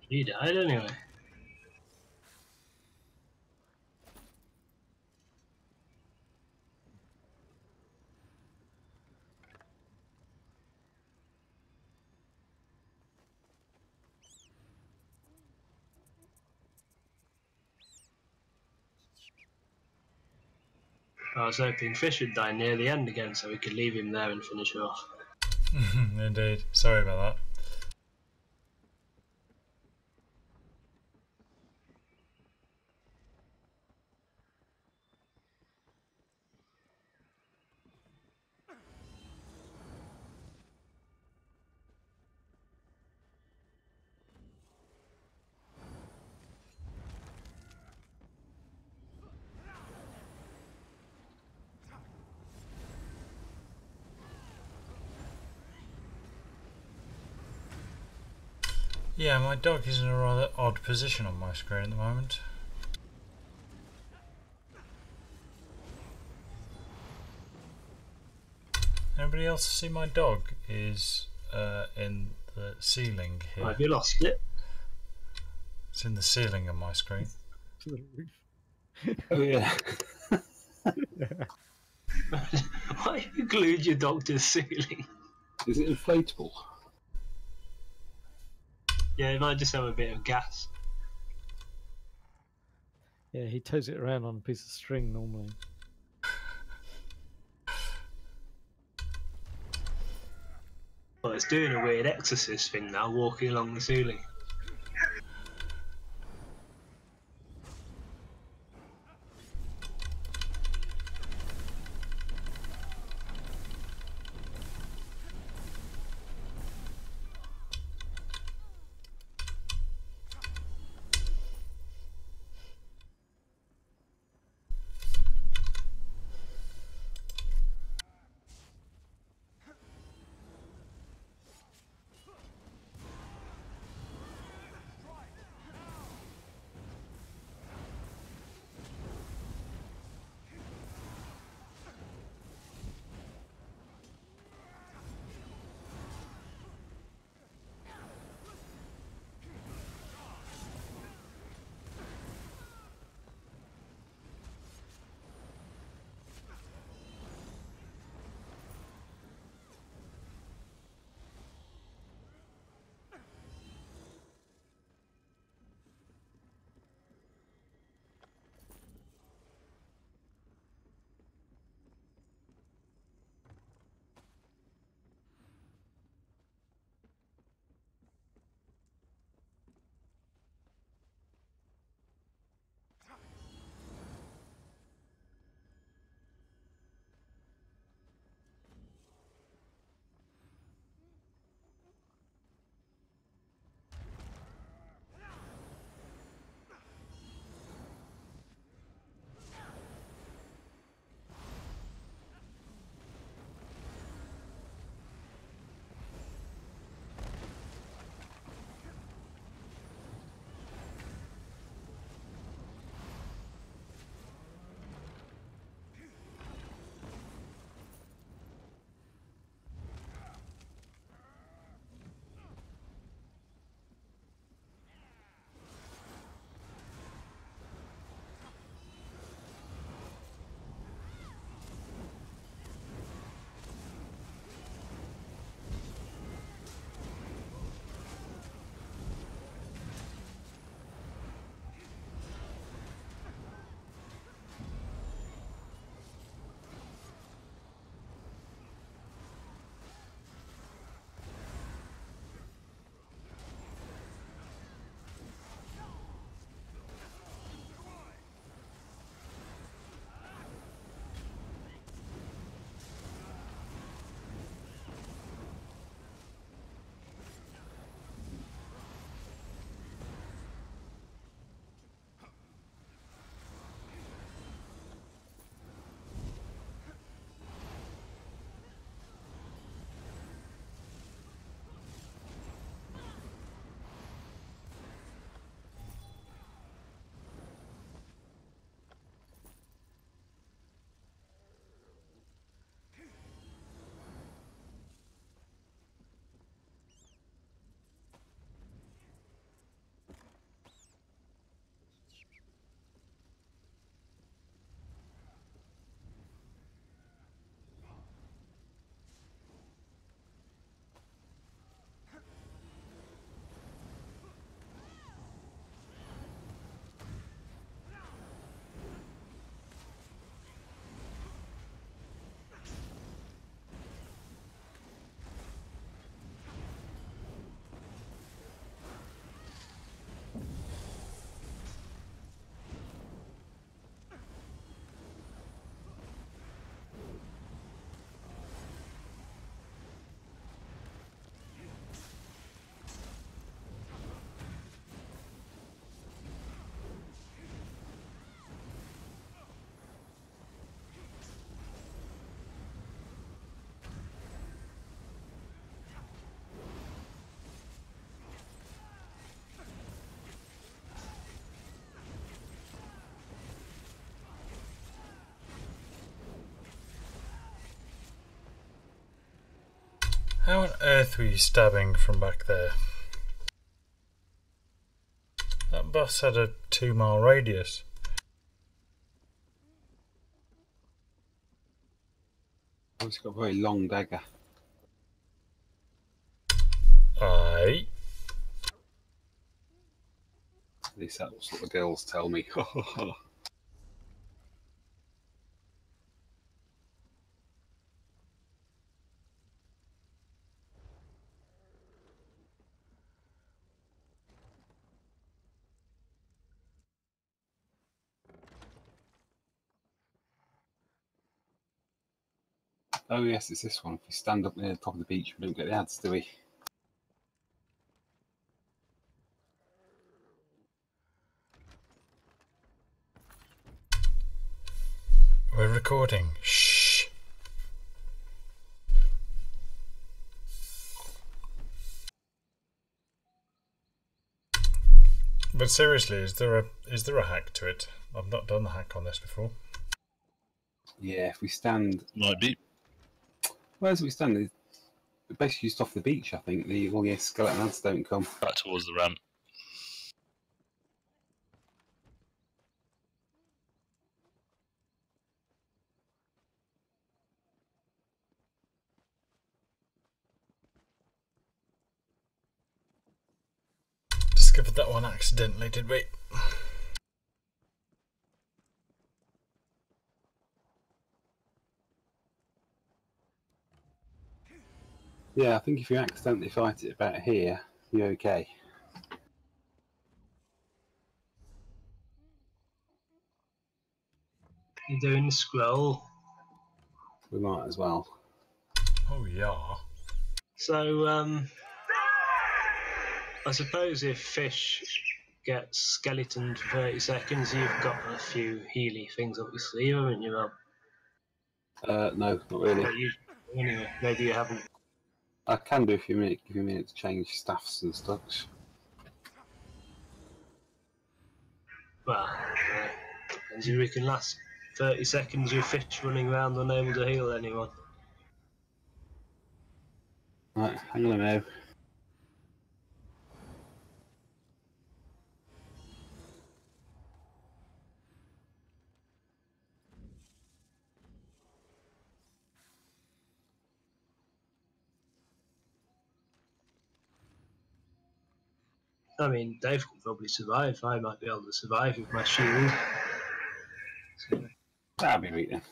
He died anyway. I was hoping Fish would die near the end again so we could leave him there and finish off. Indeed. Sorry about that. Yeah, my dog is in a rather odd position on my screen at the moment. Anybody else see my dog is in the ceiling here? Have you lost it? It's in the ceiling on my screen. To the roof. Oh yeah. Why have you glued your dog to the ceiling? Is it inflatable? Yeah, it might just have a bit of gas. Yeah, he tows it around on a piece of string normally. Well, it's doing a weird exorcist thing now, walking along the ceiling. How on earth were you stabbing from back there? That bus had a 2-mile radius. Oh, it's got a very long dagger. Aye. At least that's what the girls tell me. Oh yes, it's this one. If we stand up near the top of the beach, we don't get the ads, do we? We're recording. Shh. But seriously, is there a hack to it? I've not done the hack on this before. Yeah, if we stand... Might be. Where's we stand? We're basically just off the beach, I think. All the skeleton ads don't come. Back towards the ramp. Discovered that one accidentally, did we? Yeah, I think if you accidentally fight it about here, you're okay. You're doing the scroll. We might as well. Oh yeah. So, I suppose if fish gets skeletoned for 30 seconds, you've got a few healy things up your sleeve, haven't you, Rob? No, not really. But anyway, maybe you haven't. I can do if you give me a minute to change staffs and stuff. Well, and you can last 30 seconds with fish running around unable to heal anyone. Right, hang on a minute. I mean, Dave could probably survive. I might be able to survive with my shield. So, That'll be right then.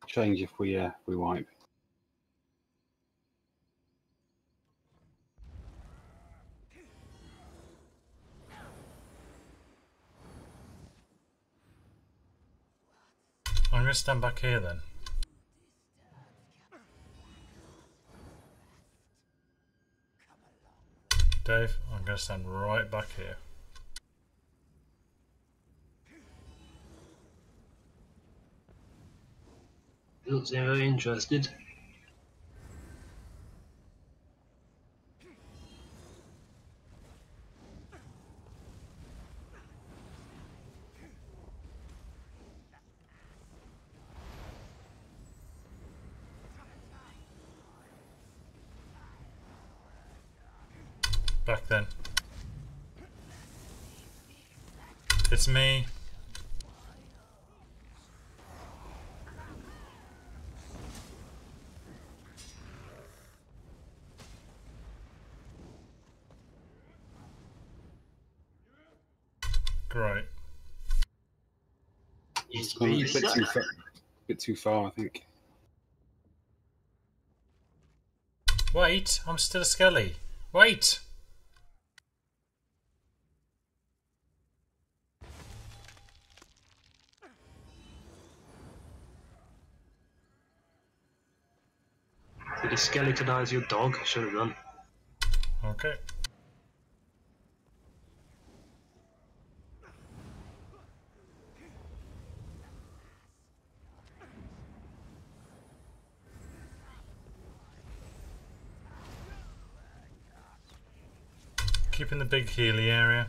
Change if we wipe. I'm going to stand back here then. Dave, I'm going to stand right back here. you don't seem very interested. Back then. It's me. Great. It's gone a bit too far, I think. Wait, I'm still a skelly. Wait! Did he skeletonize your dog? Should have done. Okay. Keep in the big Healy area.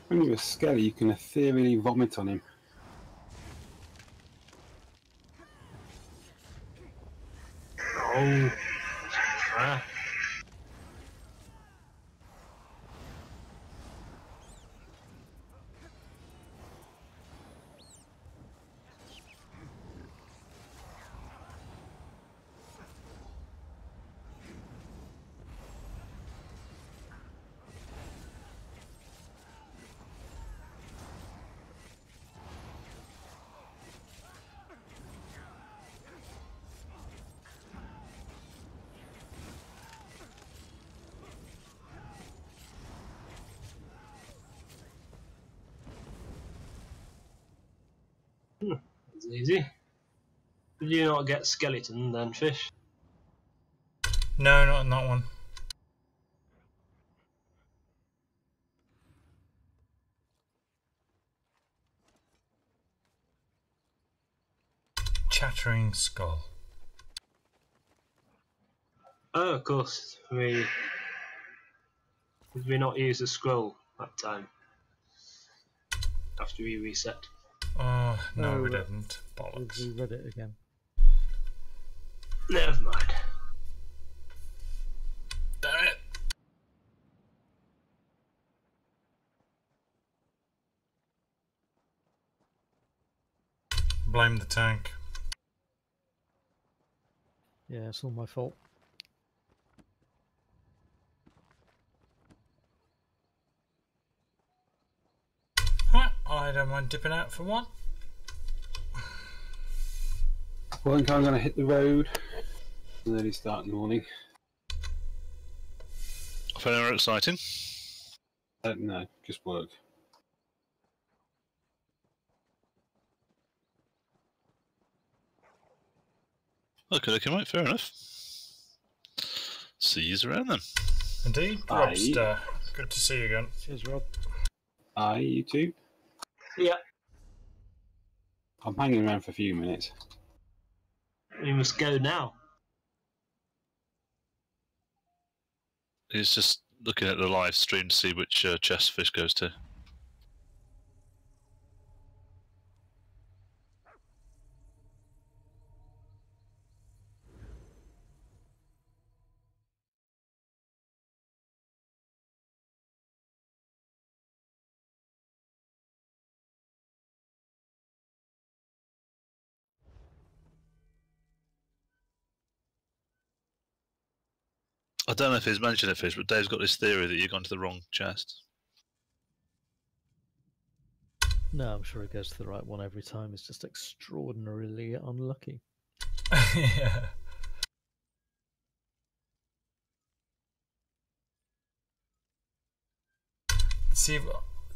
When you're a skelly, you can ethereally vomit on him. Oh, ah. It's easy. Did you not get skeleton then, fish? No, not in that one. Chattering skull. Oh, of course. Did we not use a scroll that time? After we reset. Oh, no, Oh, we right. didn't. Bollocks. We read it again. Never mind. Damn it! Blame the tank. Yeah, it's all my fault. Well, I don't mind dipping out for one. Well, I think I'm going to hit the road. It's an early start in the morning. Very exciting. No, just work. Okay, mate, fair enough. See you around then. Indeed, Aye. Robster. Good to see you again. Cheers, Rob. Aye, you too. Yeah, I'm hanging around for a few minutes. we must go now. He's just looking at the live stream to see which chest fish goes to. I don't know if he's mentioned it, Fish, but Dave's got this theory that you've gone to the wrong chest. No, I'm sure it goes to the right one every time. It's just extraordinarily unlucky. Yeah. See,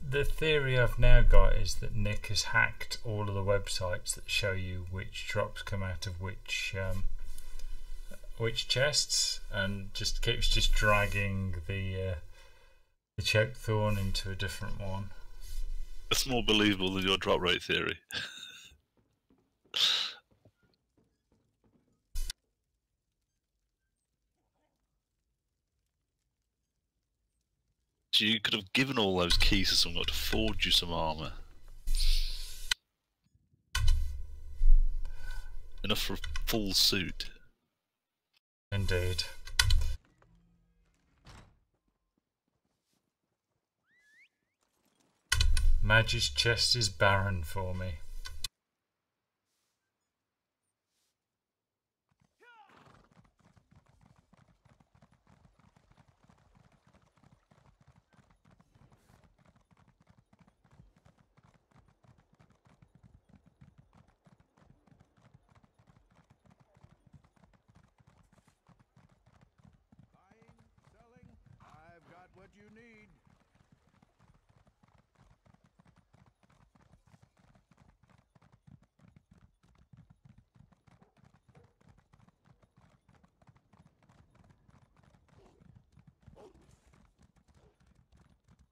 the theory I've now got is that Nick has hacked all of the websites that show you which drops come out of which chests, and just keeps dragging the choke thorn into a different one. That's more believable than your drop rate theory. You could have given all those keys to someone to forge you some armour. Enough for a full suit. Indeed. Madge's chest is barren for me. Buying, selling, I've got what you need.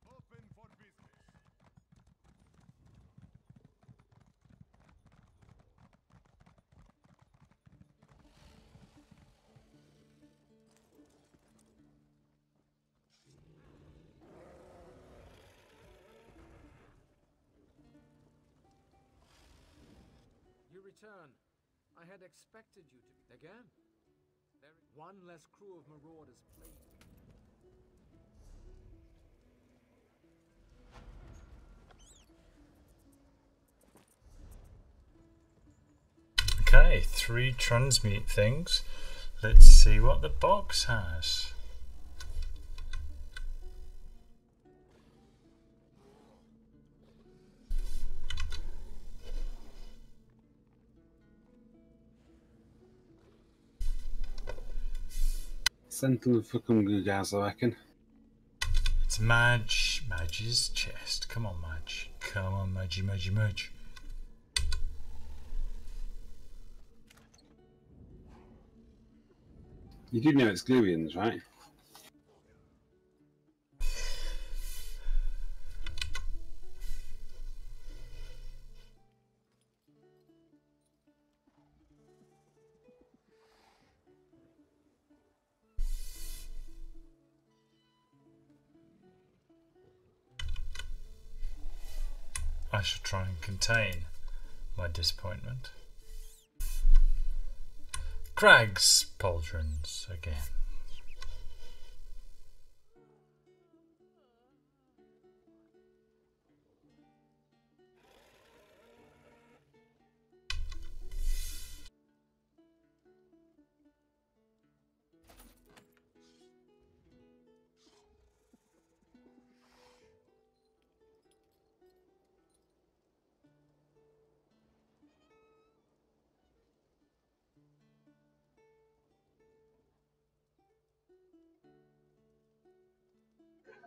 Open for business. return. I had expected you to be again. One less crew of marauders plagued me. Okay, 3 transmute things. Let's see what the box has. Sentinel for Kungugaz, I reckon. It's Madge's chest. Come on, Madge. Come on, Madge. You do know it's Gluians, right? I shall try and contain my disappointment. Crag's pauldrons again.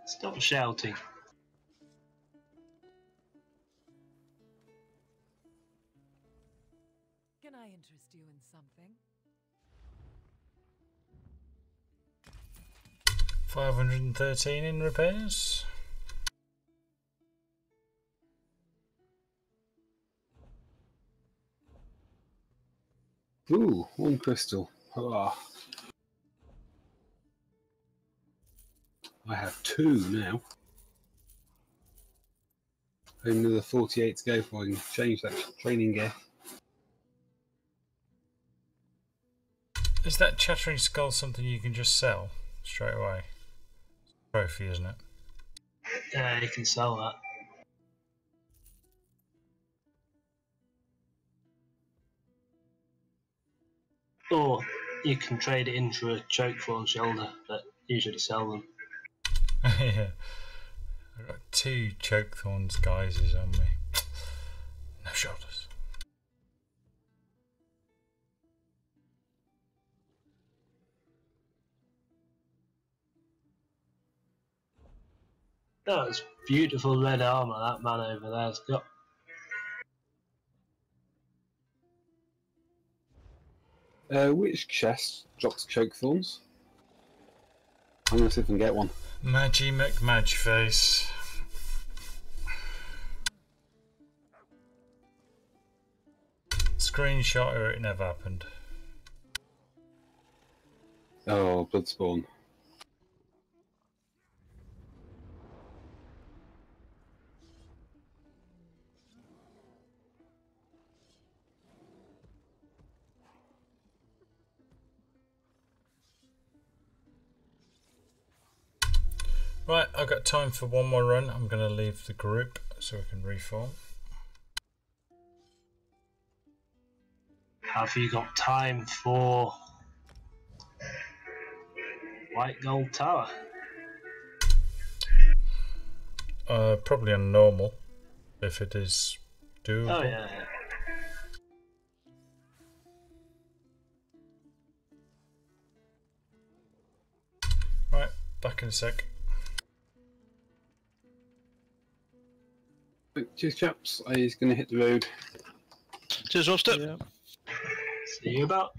Stop shouting. Can I interest you in something? 513 in repairs. Ooh, 1 crystal. Hurrah. I have 2 now. Another 48 to go before I can change that training gear. Is that chattering skull something you can just sell straight away? Trophy, isn't it? Yeah, you can sell that. Or you can trade it in for a chokeform shoulder, but usually sell them. Yeah. I've got 2 Chokethorns guises on me. No shoulders. Oh, it's beautiful red armour that man over there's got. Which chest drops Chokethorns? I'm going to see if I can get one. Maggy McMadgeface. Screenshot or it never happened. Oh, Bloodspawn. Right, I've got time for one more run. I'm going to leave the group so we can reform. Have you got time for White Gold Tower? Probably on normal, if it is doable. Oh yeah. Right, back in a sec. Cheers, chaps. He's going to hit the road. Cheers, Robster. Yeah. See you about.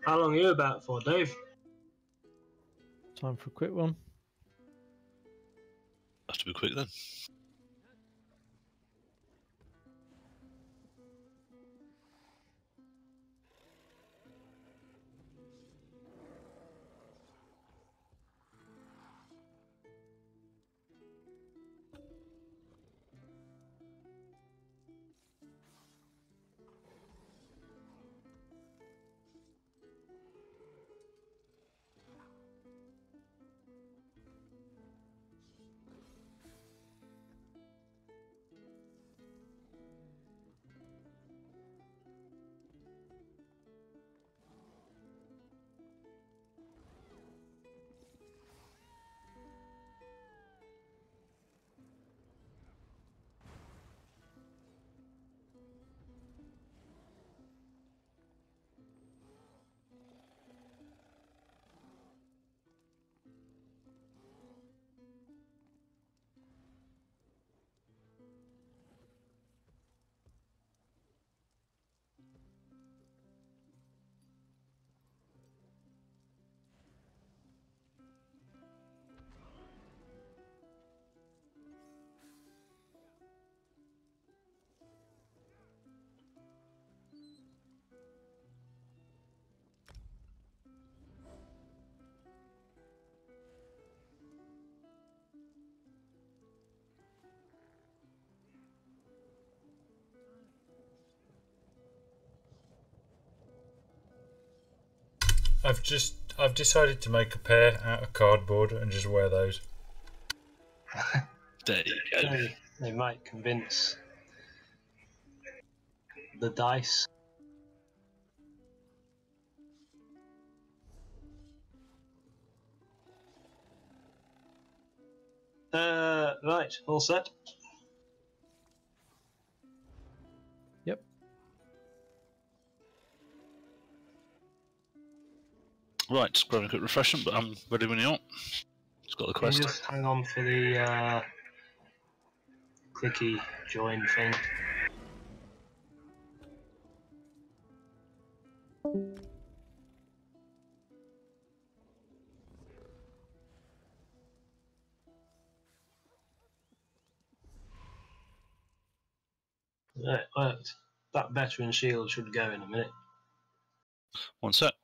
How long are you about for, Dave? Time for a quick one. Have to be quick then. I've decided to make a pair out of cardboard and just wear those. There you go. They might convince the dice. Right, all set. Yep. Right, just grabbing a quick refreshment, but I'm ready when you are. Just got the Can you quest. just hang on for the clicky join thing? Right, worked. That veteran shield should go in a minute. One sec.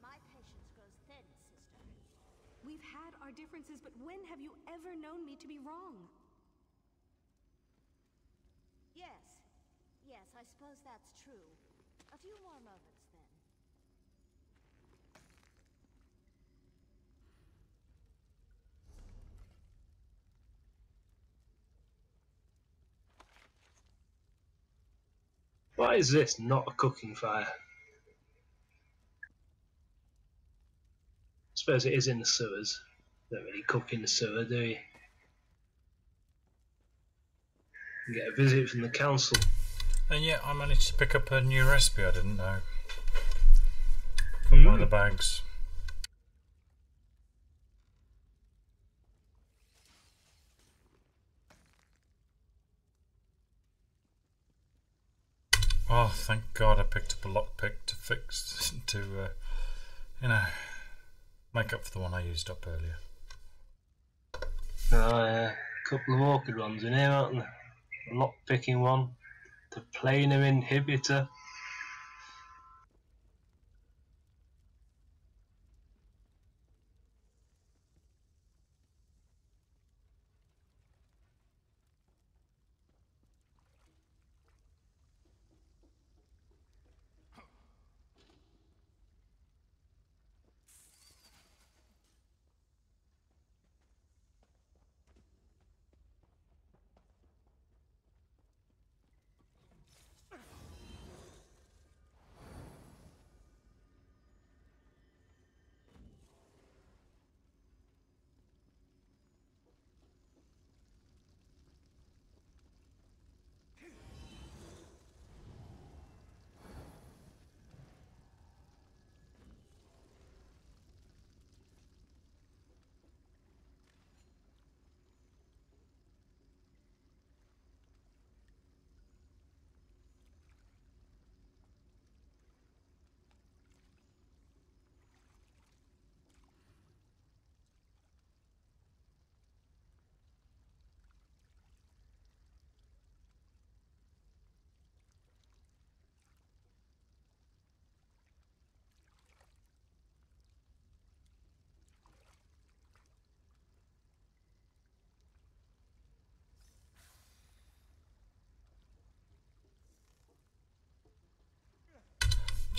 My patience grows thin, sister. We've had our differences, but when have you ever known me to be wrong? Yes. Yes, I suppose that's true. A few more moments, then. Why is this not a cooking fire? I suppose it is in the sewers. Don't really cook in the sewer, do you? You get a visit from the council. And yeah, I managed to pick up a new recipe I didn't know from one of the bags. Oh, thank God I picked up a lockpick to fix, you know, make up for the one I used up earlier. A couple of awkward ones in here, aren't there? A lock-picking one, the planar inhibitor.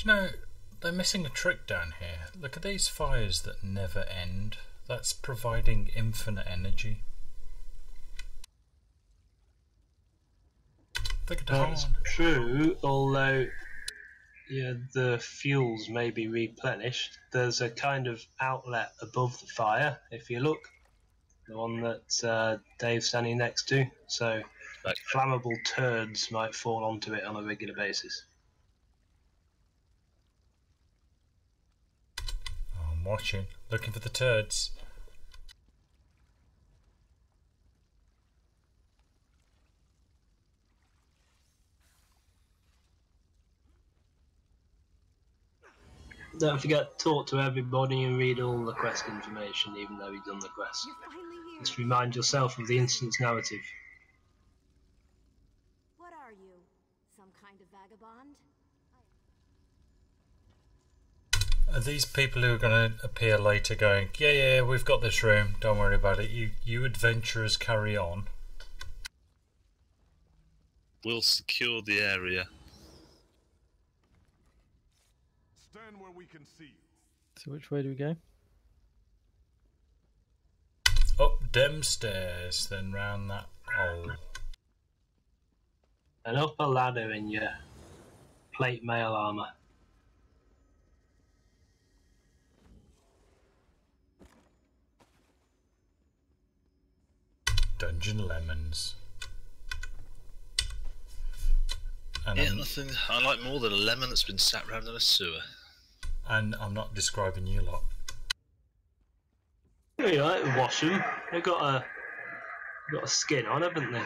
Do you know, they're missing a trick down here. Look at these fires that never end. That's providing infinite energy. Look at the That's horn. true, although the fuels may be replenished. There's a kind of outlet above the fire, if you look, the one that Dave's standing next to. So flammable turds might fall onto it on a regular basis. Oh, I'm watching, looking for the turds. Don't forget, talk to everybody and read all the quest information, even though you've done the quest. You're finally here. Just remind yourself of the instance narrative. What are you? Some kind of vagabond? Are these people who are going to appear later going, yeah, we've got this room, don't worry about it, you adventurers carry on? We'll secure the area. Stand where we can see you. So which way do we go? Up them stairs, then round that hole. And up a ladder in your plate mail armour. Dungeon lemons. And Yeah, nothing I like more than a lemon that's been sat round in a sewer. And I'm not describing you lot. You like to wash them. They've got a skin on, haven't they?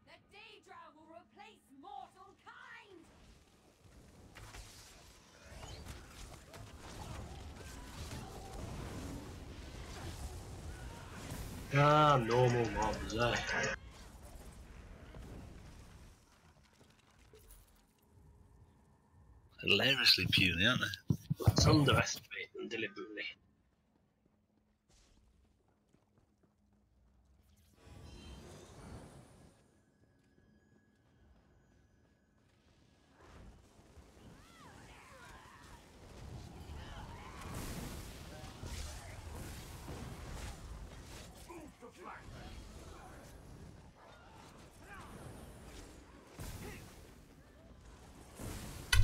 The Daedra will replace mortal kind! Ah, normal mobs, eh? Hilariously puny, aren't they? Let's underestimate them deliberately.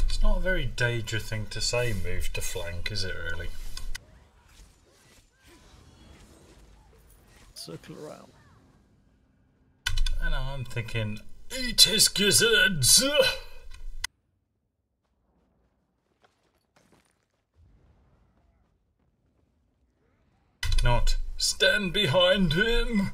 It's not a very Daedra thing to say, move to flank, is it really? Circle around. And I'm thinking, eat his gizzards! Not, stand behind him!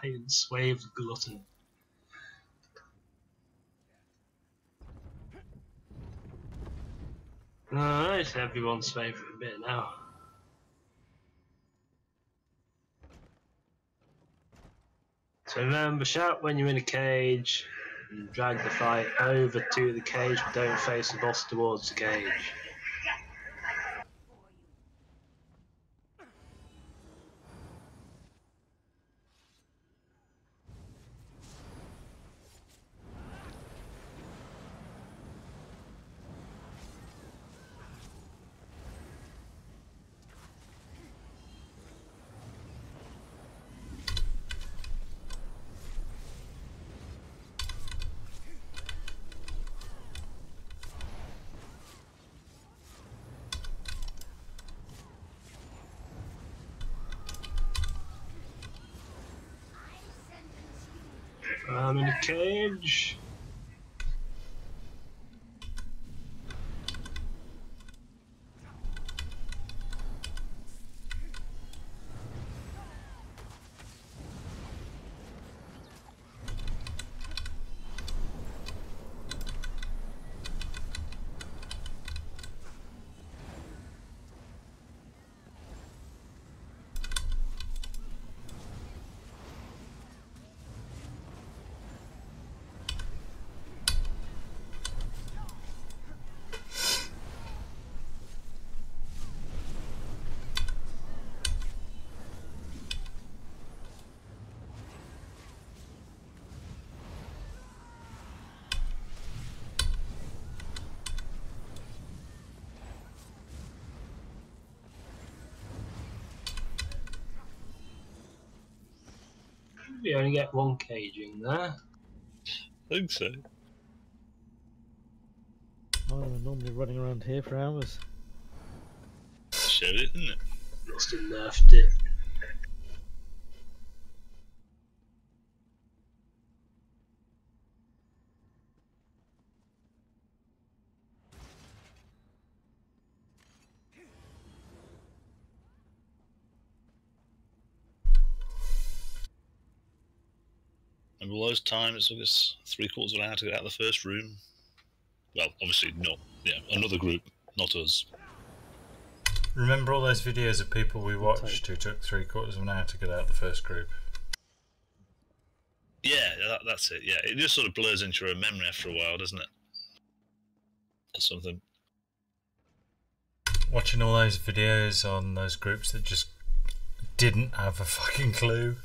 Iron Swathed Glutton. It's everyone's favourite bit now. So remember, shout when you're in a cage, and drag the fight over to the cage, but don't face the boss towards the cage. I'm in a cage. You only get one caging there. I think so. Oh, I'm normally running around here for hours. Showed it, didn't it? Must have nerfed it. Remember all those times it took us 3/4 of an hour to get out of the first room? Well, obviously not. Yeah, another group, not us. Remember all those videos of people we watched who took 3/4 of an hour to get out the first group? Yeah, that's it. Yeah, it just sort of blurs into your memory after a while, doesn't it? Or something. Watching all those videos on those groups that just didn't have a fucking clue.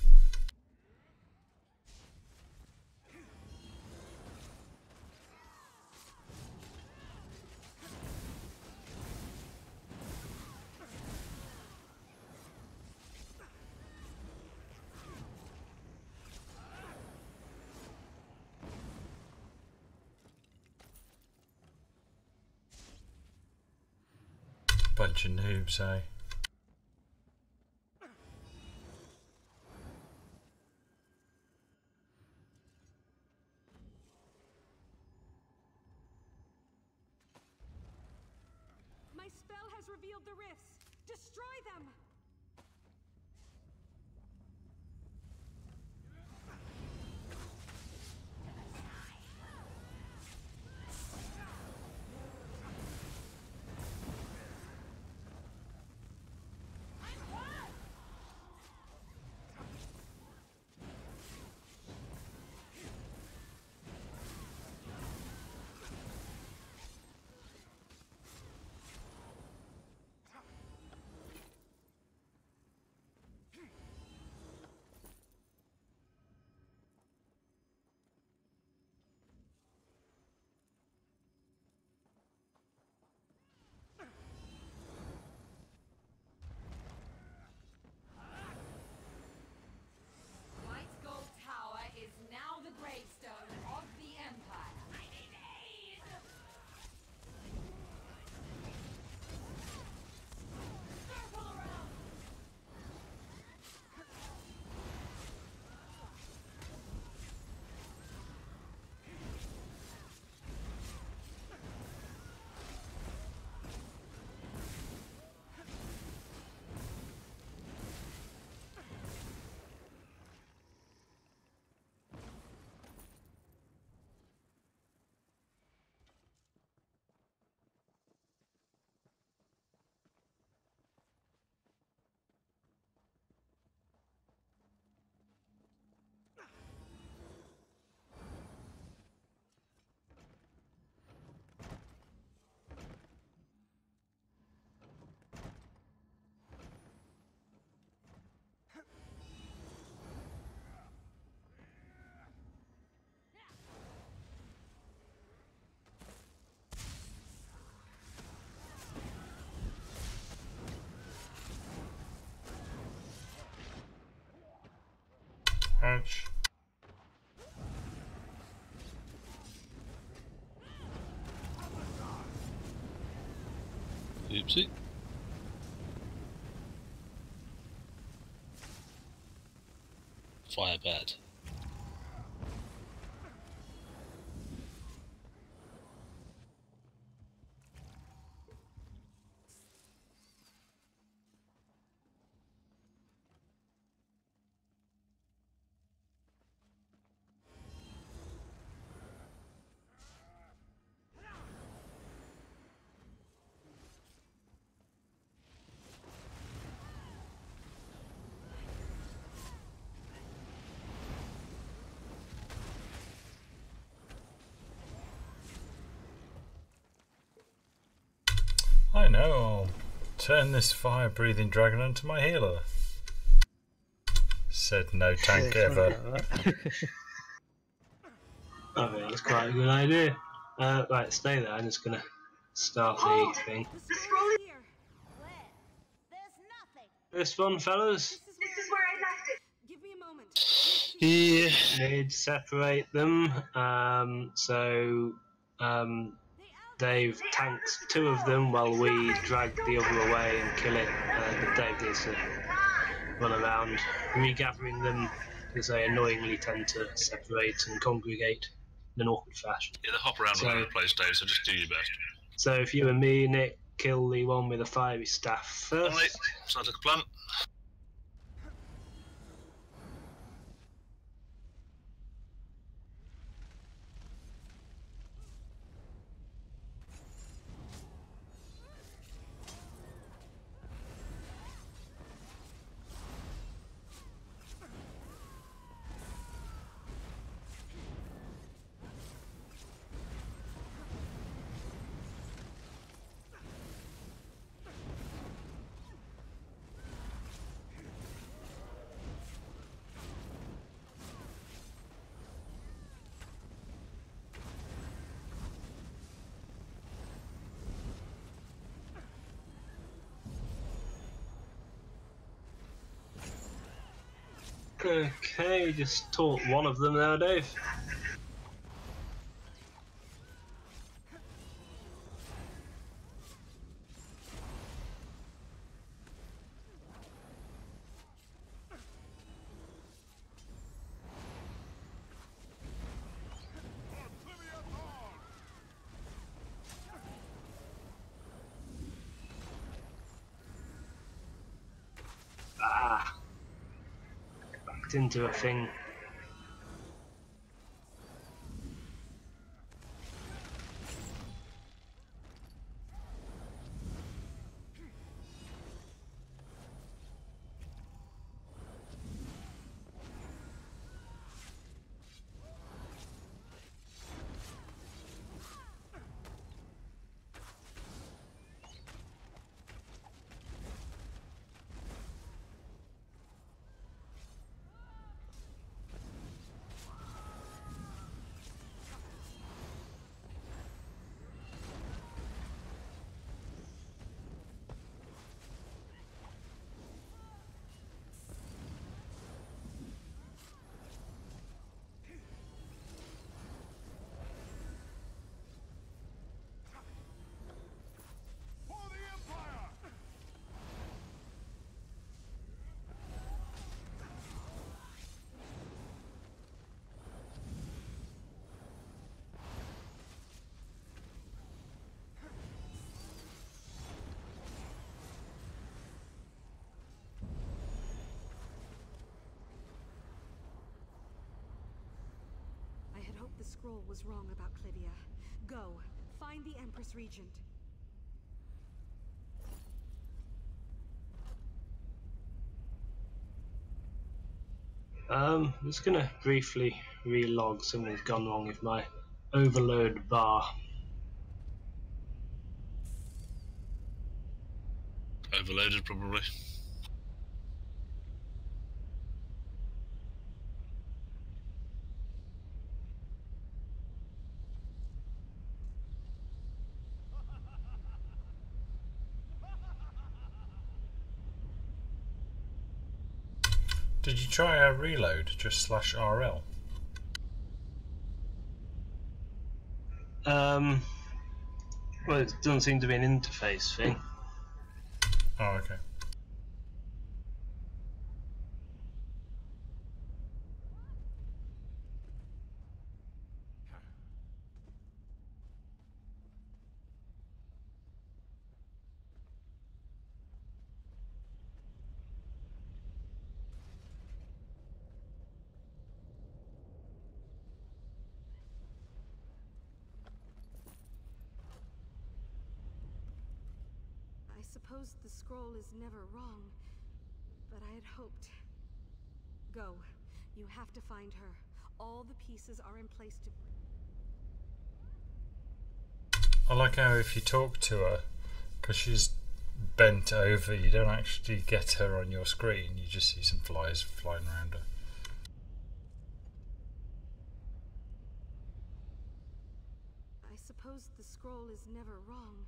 Bunch of noobs, eh? My spell has revealed the rifts. Destroy them! White Gold Tower is now the gravestone of the Empire. Circle around! Ouch. Oopsie. Fire bad. know, I'll turn this fire-breathing dragon into my healer. Said no tank ever. I think that's quite a good idea. Right, stay there. I'm just gonna start the thing. The scroll is here. Where? There's nothing. This one, fellas. This is where I left it. Give me a moment. Yeah. Need to separate them. Dave tanks 2 of them while we drag the other away and kill it. Dave needs to run around regathering them because they annoyingly tend to separate and congregate in an awkward fashion. Yeah, they hop around all over the place, Dave, so just do your best. So if you and me, Nick, kill the one with the fiery staff first. Alright, sounds like a plan. Okay, just taught one of them now, Dave. Backed into a thing. The scroll was wrong about Clivia. Go, find the Empress Regent. I'm just gonna briefly relog something's gone wrong with my overload bar. Overloaded, probably. Did you try a reload? Just /RL. Well, it doesn't seem to be an interface thing. Oh, okay. I suppose the scroll is never wrong, but I had hoped. Go. You have to find her. All the pieces are in place to... I like how if you talk to her, Because she's bent over, you don't actually get her on your screen, you just see some flies flying around her. I suppose the scroll is never wrong.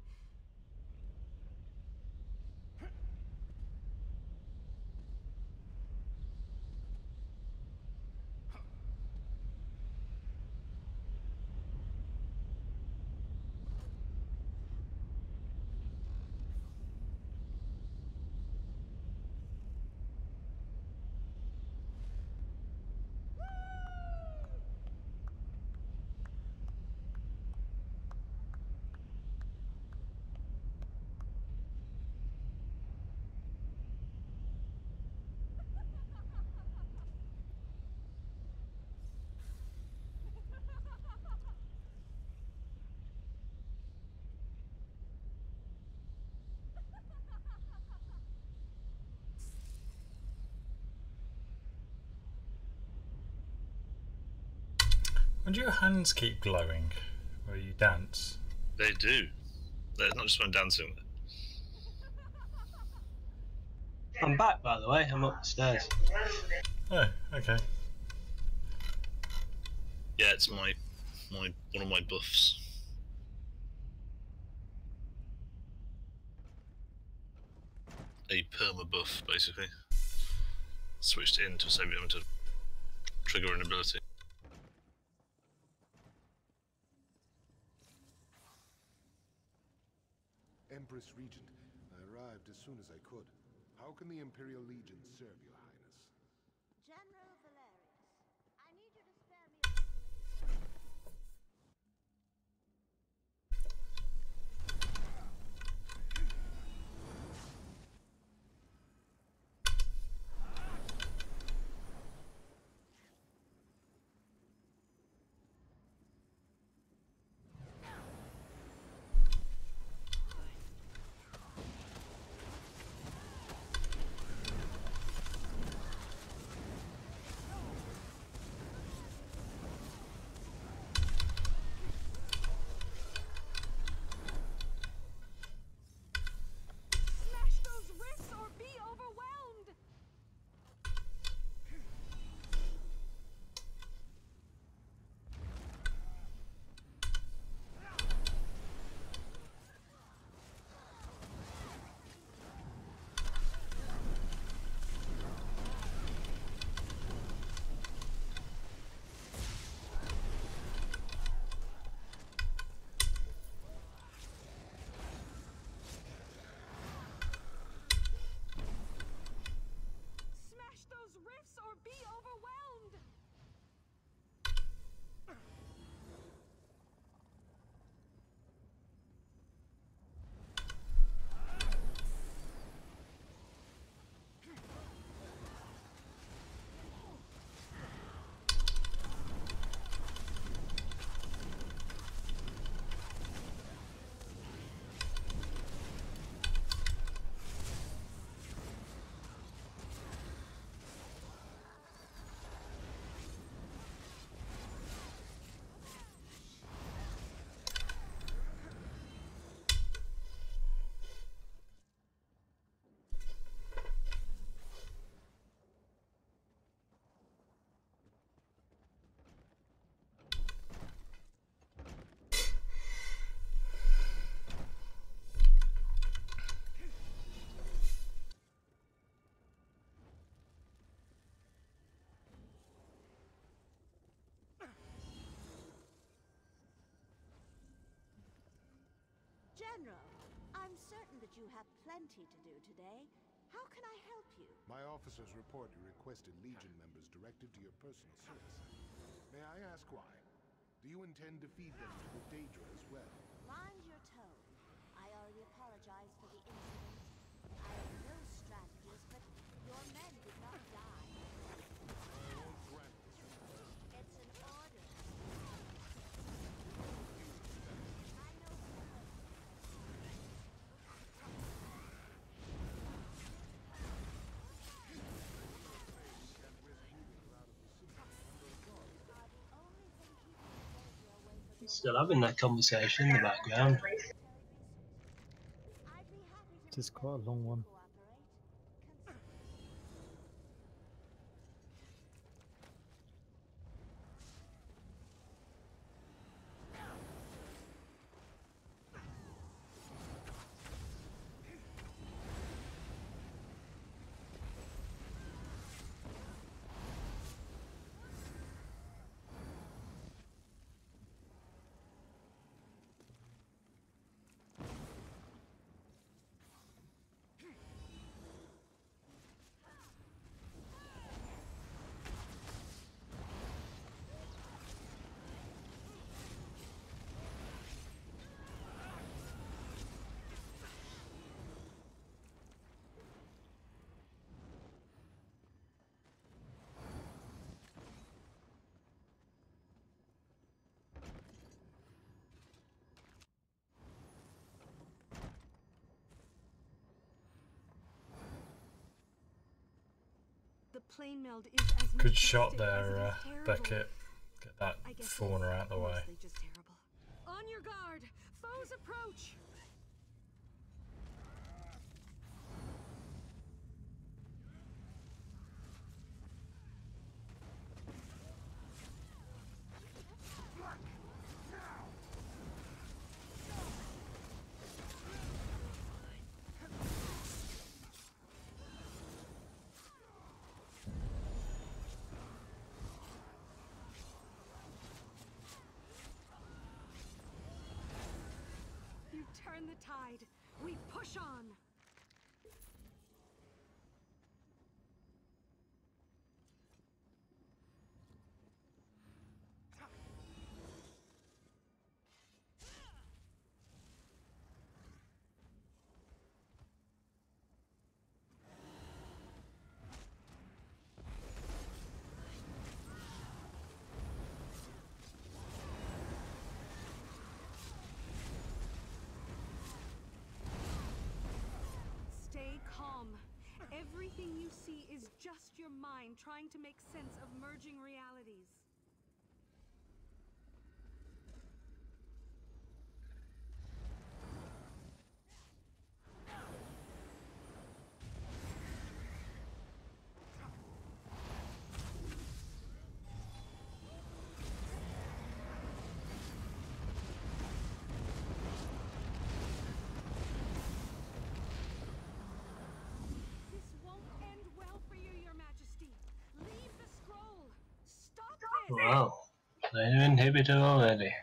And do your hands keep glowing where you dance? They do. They're not just when dancing. I'm back, by the way. I'm upstairs. Oh, okay. Yeah, it's my one of my buffs. A perma buff, basically. Switched in to save him to trigger an ability. Empress Regent, I arrived as soon as I could. How can the Imperial Legion serve your highness? General Valerius, I need you to spare me a Smash those rifts or be overwhelmed! Smash those rifts or be overwhelmed! General, I'm certain that you have plenty to do today. How can I help you? My officers report you requested Legion members directed to your personal service. May I ask why? Do you intend to feed them to the Daedra as well? Mind your tone. I already apologized for the incident. I am no strategist, but your men did not die. I won't grant this request. It's an order. I know. Still having that conversation in the background. I'd It is quite a long one. The plane meld is as Good majestic shot as there, it is terrible. Beckett. Get that I guess fauna it's out the way. mostly just terrible. On your guard! Foes approach! You turn the tide. We push on. Stay calm. Everything you see is just your mind trying to make sense of merging realities. This won't end well for you, Your Majesty. Leave the scroll. Stop this. Wow, player inhibitor already.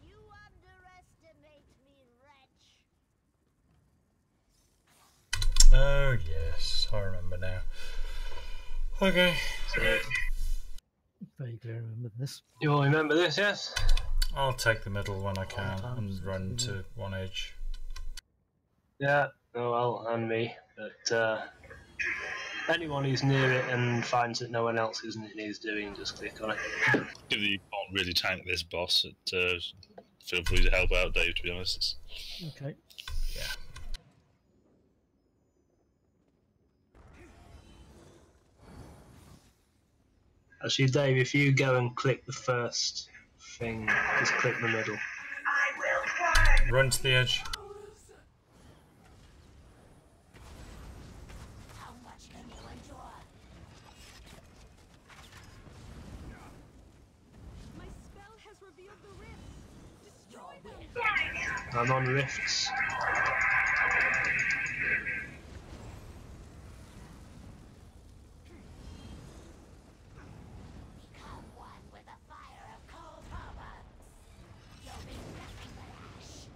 You underestimate me, wretch. Oh yes, I remember now. Okay. So, Vaguely remember this. you all remember this, yes? I'll take the middle when I can times and since run we to met. one edge. Yeah, oh well, and me. But anyone who's near it and finds that no one else is and it needs doing, just click on it. Given you can't really tank this boss, feel free to help out, Dave, to be honest. Okay. Yeah. Actually, Dave, if you go and click the first thing, just click the middle. Run to the edge. How much can you endure? My spell has revealed the rifts. Destroy them. I'm on rifts. Become one with the fire of Cold Harbor. You'll be nothing but ash.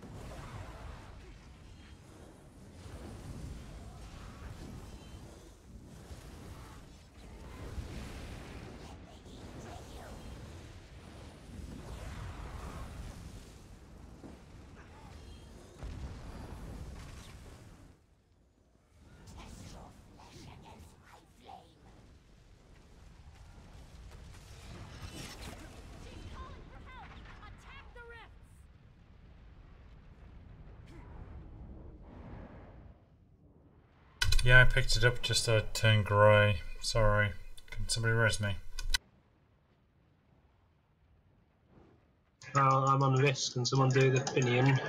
Test your flesh against my flame. She's calling for help. Attack the rifts. Yeah, I picked it up, just turned grey. Sorry. Can somebody res me? I'm on rifts. Can someone do the pinion?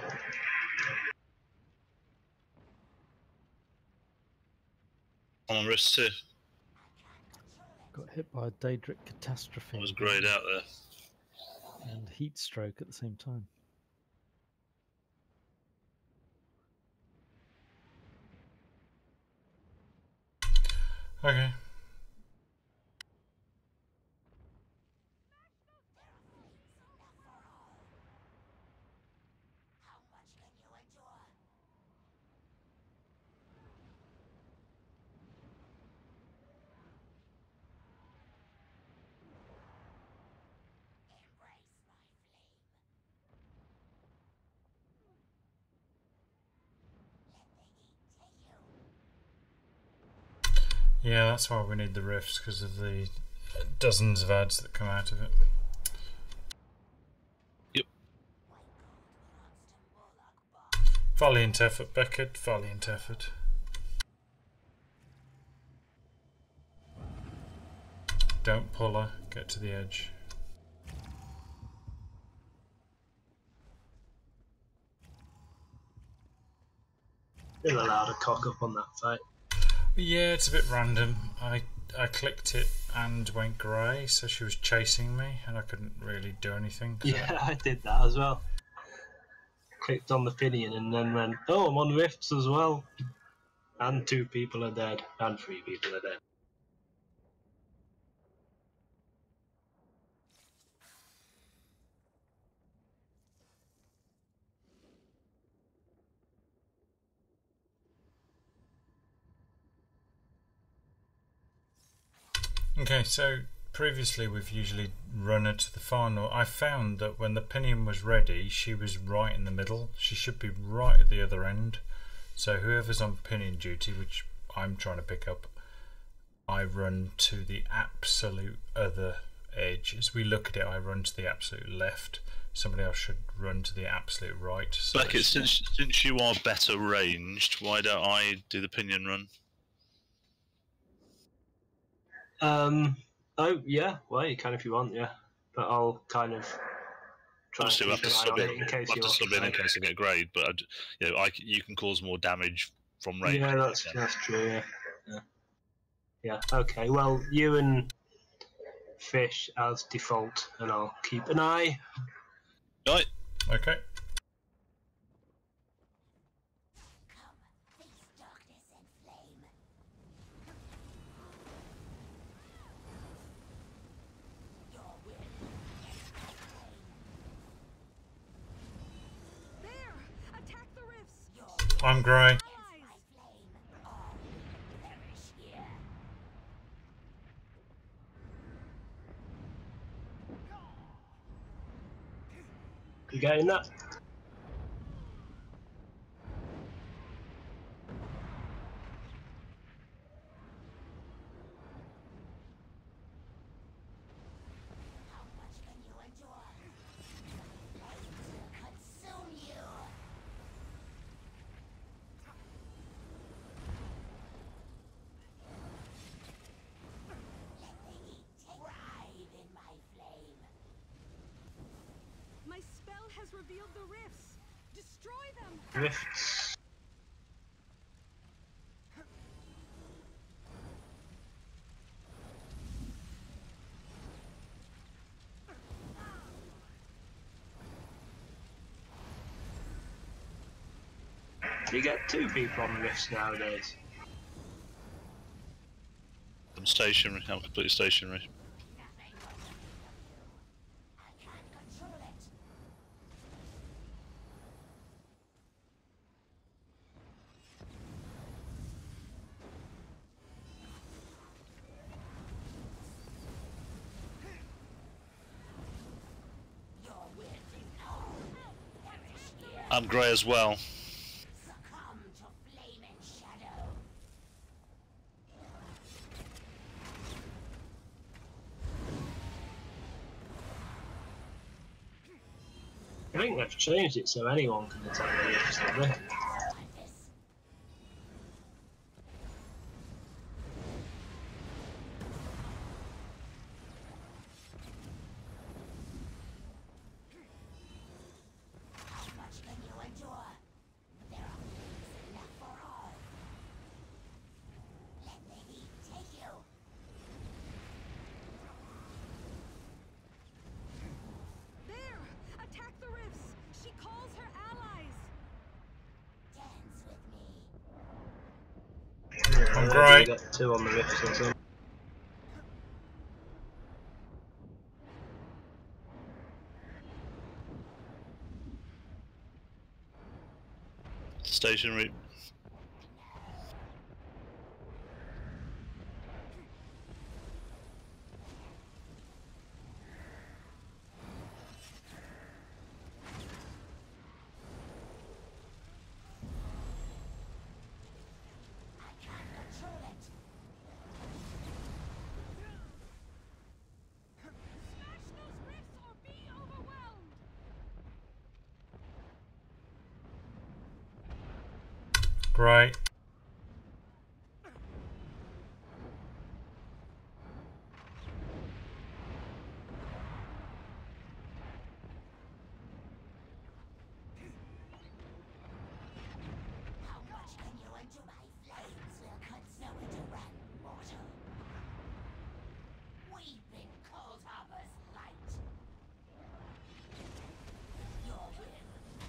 I'm on risk too. Got hit by a Daedric catastrophe. I was greyed out there. And heat stroke at the same time. Okay. Yeah, that's why we need the rifts, because of the dozens of ads that come out of it. Yep. Valiant effort, Beckett. Valiant effort. Don't pull her. Get to the edge. Still allowed a cock up on that fight. Yeah, it's a bit random. I clicked it and went grey, so she was chasing me, and I couldn't really do anything. Yeah, I did that as well. Clicked on the pinion and then went, oh, I'm on rifts as well. And 2 people are dead, and 3 people are dead. Okay, so previously we've usually run her to the far north. I found that when the pinion was ready, she was right in the middle. She should be right at the other end. So whoever's on pinion duty, which I'm trying to pick up, I run to the absolute other edge. As we look at it, I run to the absolute left. Somebody else should run to the absolute right. So Beckett, since you are better ranged, why don't I do the pinion run? Oh, yeah, well, you can if you want, yeah. But I'll kind of try Obviously, to we'll have keep to an eye sub on in. it in case We'll you have to want sub in to. case I get grade, but you can cause more damage from range. Yeah, that's true, yeah. Yeah, okay, well, you and Fish as default, and I'll keep an eye. Right. Okay. I'm grey. You getting that? My spell has revealed the rifts. Destroy them. Rifts. You get 2 people on the rifts nowadays. I'm stationary. I'm completely stationary. I'm grey as well. I think they've changed it so anyone can attack the rifts, haven't they? Maybe Great. we got 2 on the rifts or something. Stationary. Smash those rifts or be overwhelmed! Great. How much can you undo my flames will consume to run, mortal? Weeping Cold Harbor's light. Your will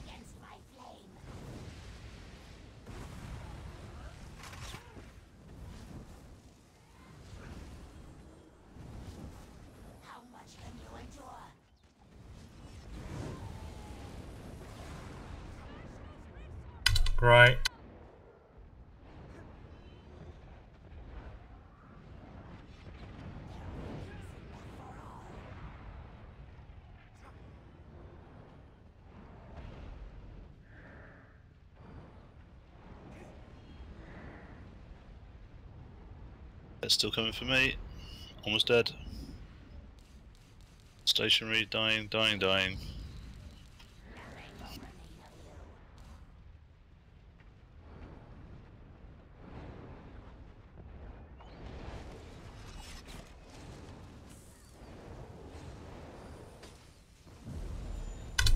against my flame. How much can you endure? Great. That's still coming for me. Almost dead. Stationary, dying, dying, dying.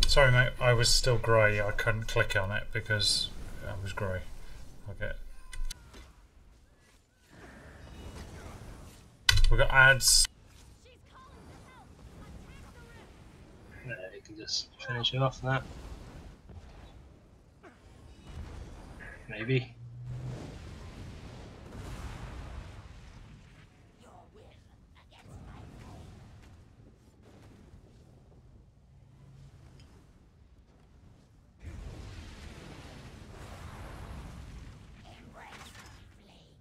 Sorry, mate. I was still grey. I couldn't click on it because I was grey. Okay. We got ads. Yeah, you can just finish it off that. Maybe. Your will against my flame. Embrace my flame.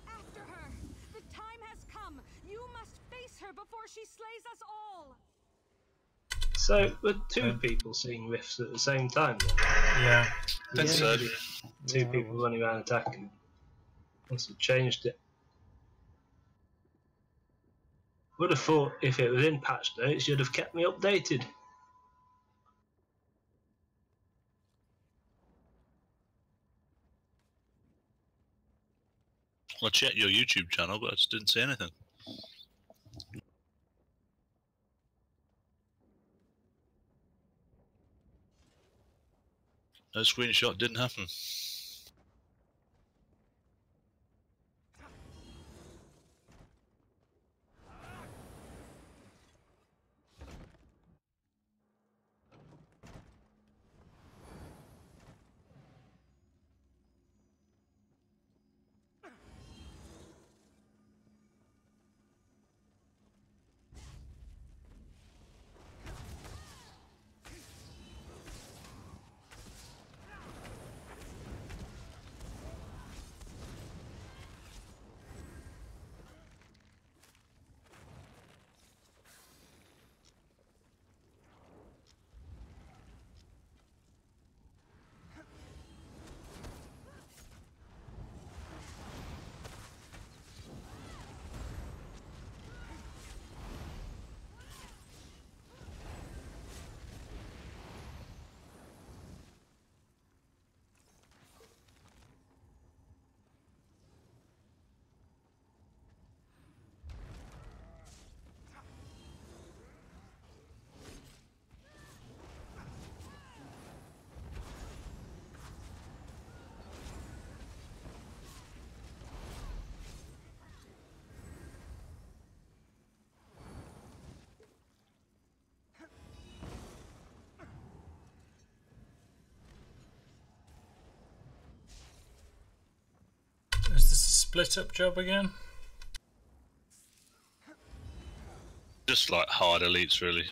After her! The time has come! You must face her before she slays us all! So, were 2 people seeing rifts at the same time then? Yeah. Think so. 2 Yeah, I people was. running around attacking. Must have changed it. Would have thought if it was in patch notes, you'd have kept me updated. I checked your YouTube channel, but I just didn't see anything. No screenshot, didn't happen. split up job again? Just like hard elites, really.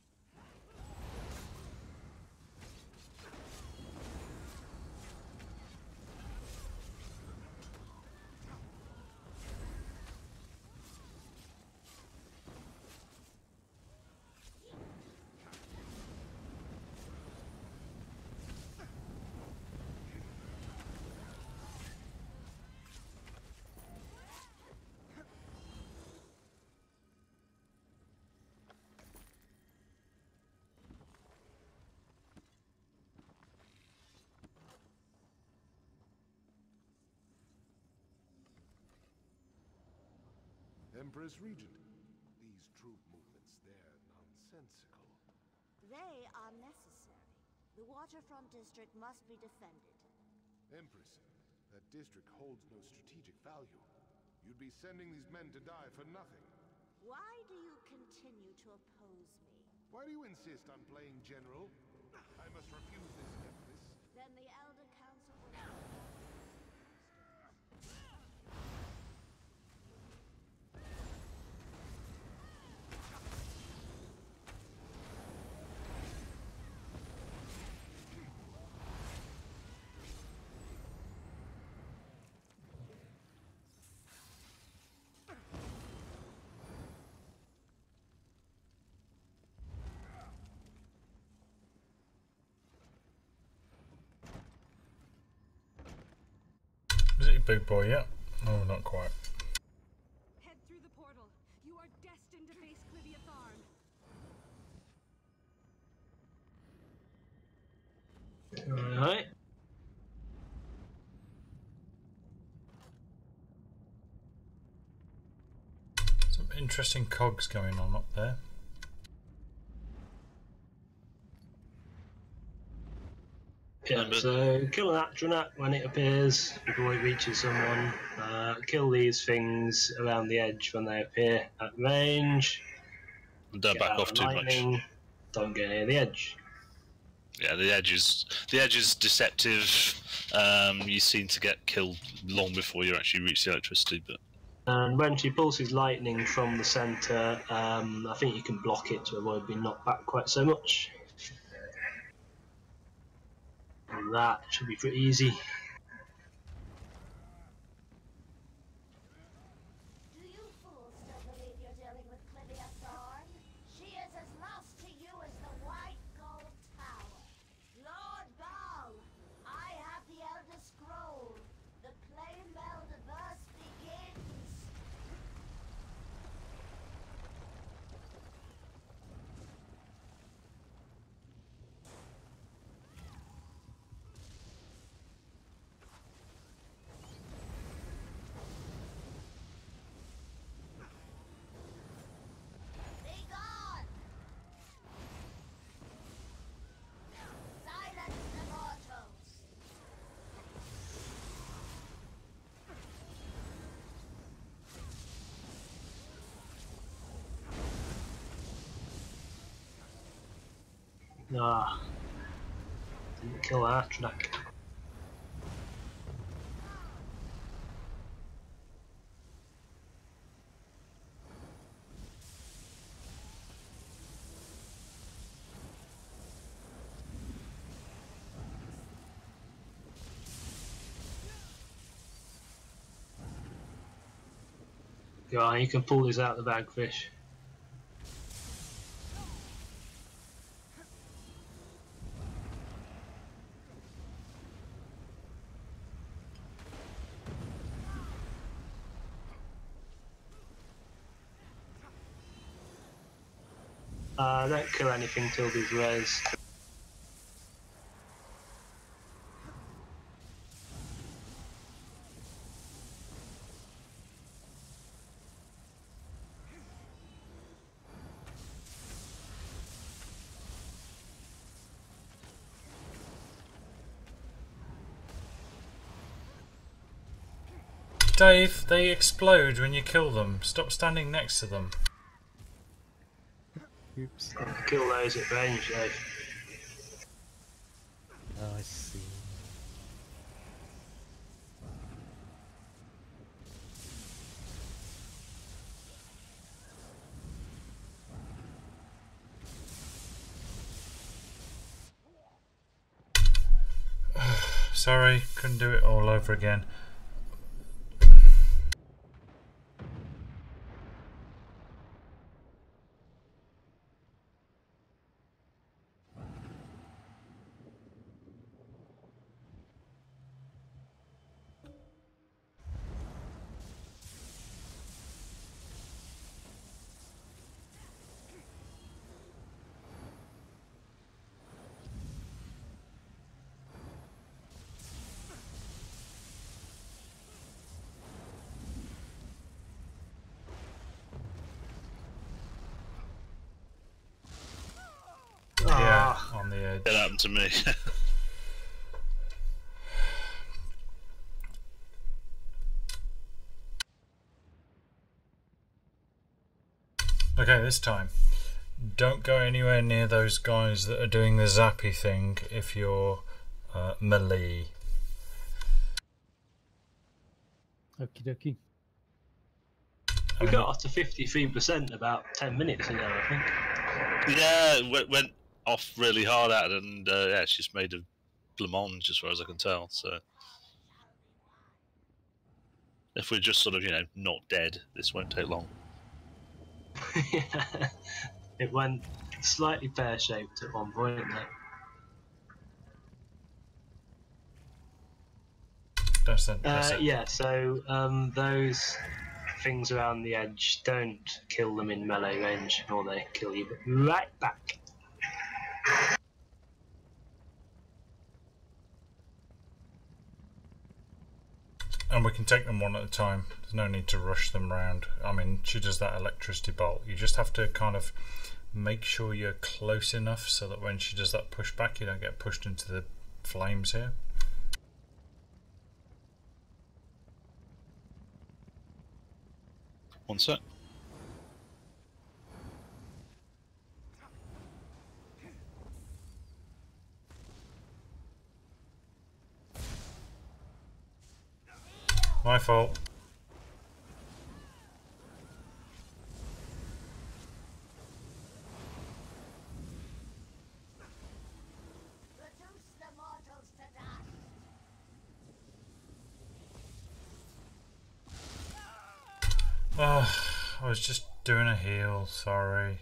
Empress Regent, these troop movements, they're nonsensical. They are necessary. The Waterfront District must be defended. Empress, that district holds no strategic value. You'd be sending these men to die for nothing. Why do you continue to oppose me? Why do you insist on playing general? I must refuse this, Empress. Then the Elder Council will... Is it a big boy yet? Oh, not quite. Head through the portal. You are destined to face Clivia Tharn. Alright. Some interesting cogs going on up there. Yeah, so kill an Atronach when it appears before it reaches someone. Kill these things around the edge when they appear at range. Don't back off too much. Don't get near the edge. Yeah, the edge is deceptive. You seem to get killed long before you actually reach the electricity. But And when she pulses lightning from the centre, I think you can block it to avoid being knocked back quite so much. And that should be pretty easy. Do you fools still believe you're dealing with Clivia Tharn? She is as lost to you as the White Gold Tower. Lord Baal, I have the Elder Scroll. The Clay Meldiverse begins. Be gone! Silence the mortals! Ah, didn't kill that Atronach. Go on, you can pull this out of the bag, fish. Don't kill anything till there's res. Dave, they explode when you kill them. Stop standing next to them. Oops. Kill those at range, Dave. Oh, I see. sorry, couldn't do it all over again. Yeah, on the edge. That happened to me. Okay, this time, don't go anywhere near those guys that are doing the zappy thing if you're melee. Okie dokie. We got up to 53% about 10 minutes ago, I think. Yeah, it went off really hard at it, and yeah, she's made a blancmange as far as I can tell. So if we're just sort of, not dead, this won't take long. Yeah. It went slightly pear-shaped at one point. That's it. Yeah, so those things around the edge, don't kill them in melee range, or they kill you right back. And we can take them one at a time. There's no need to rush them round. I mean, she does that electricity bolt. You just have to kind of make sure you're close enough so that when she does that pushback, you don't get pushed into the flames here. One sec. My fault. Reduce the mortals to dust. I was just doing a heal, sorry.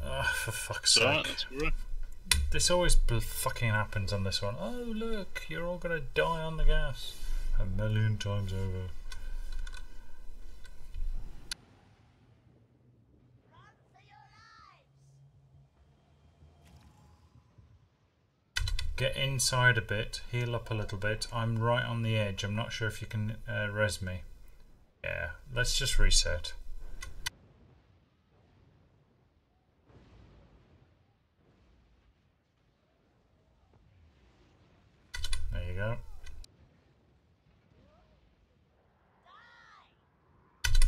For fuck's sake. Alright, that's all right. This always fucking happens on this one. Oh look, you're all gonna die on the gas. 1,000,000 times over. Run for your lives. Get inside a bit, heal up a little bit. I'm right on the edge. I'm not sure if you can res me. Yeah, let's just reset. There you go.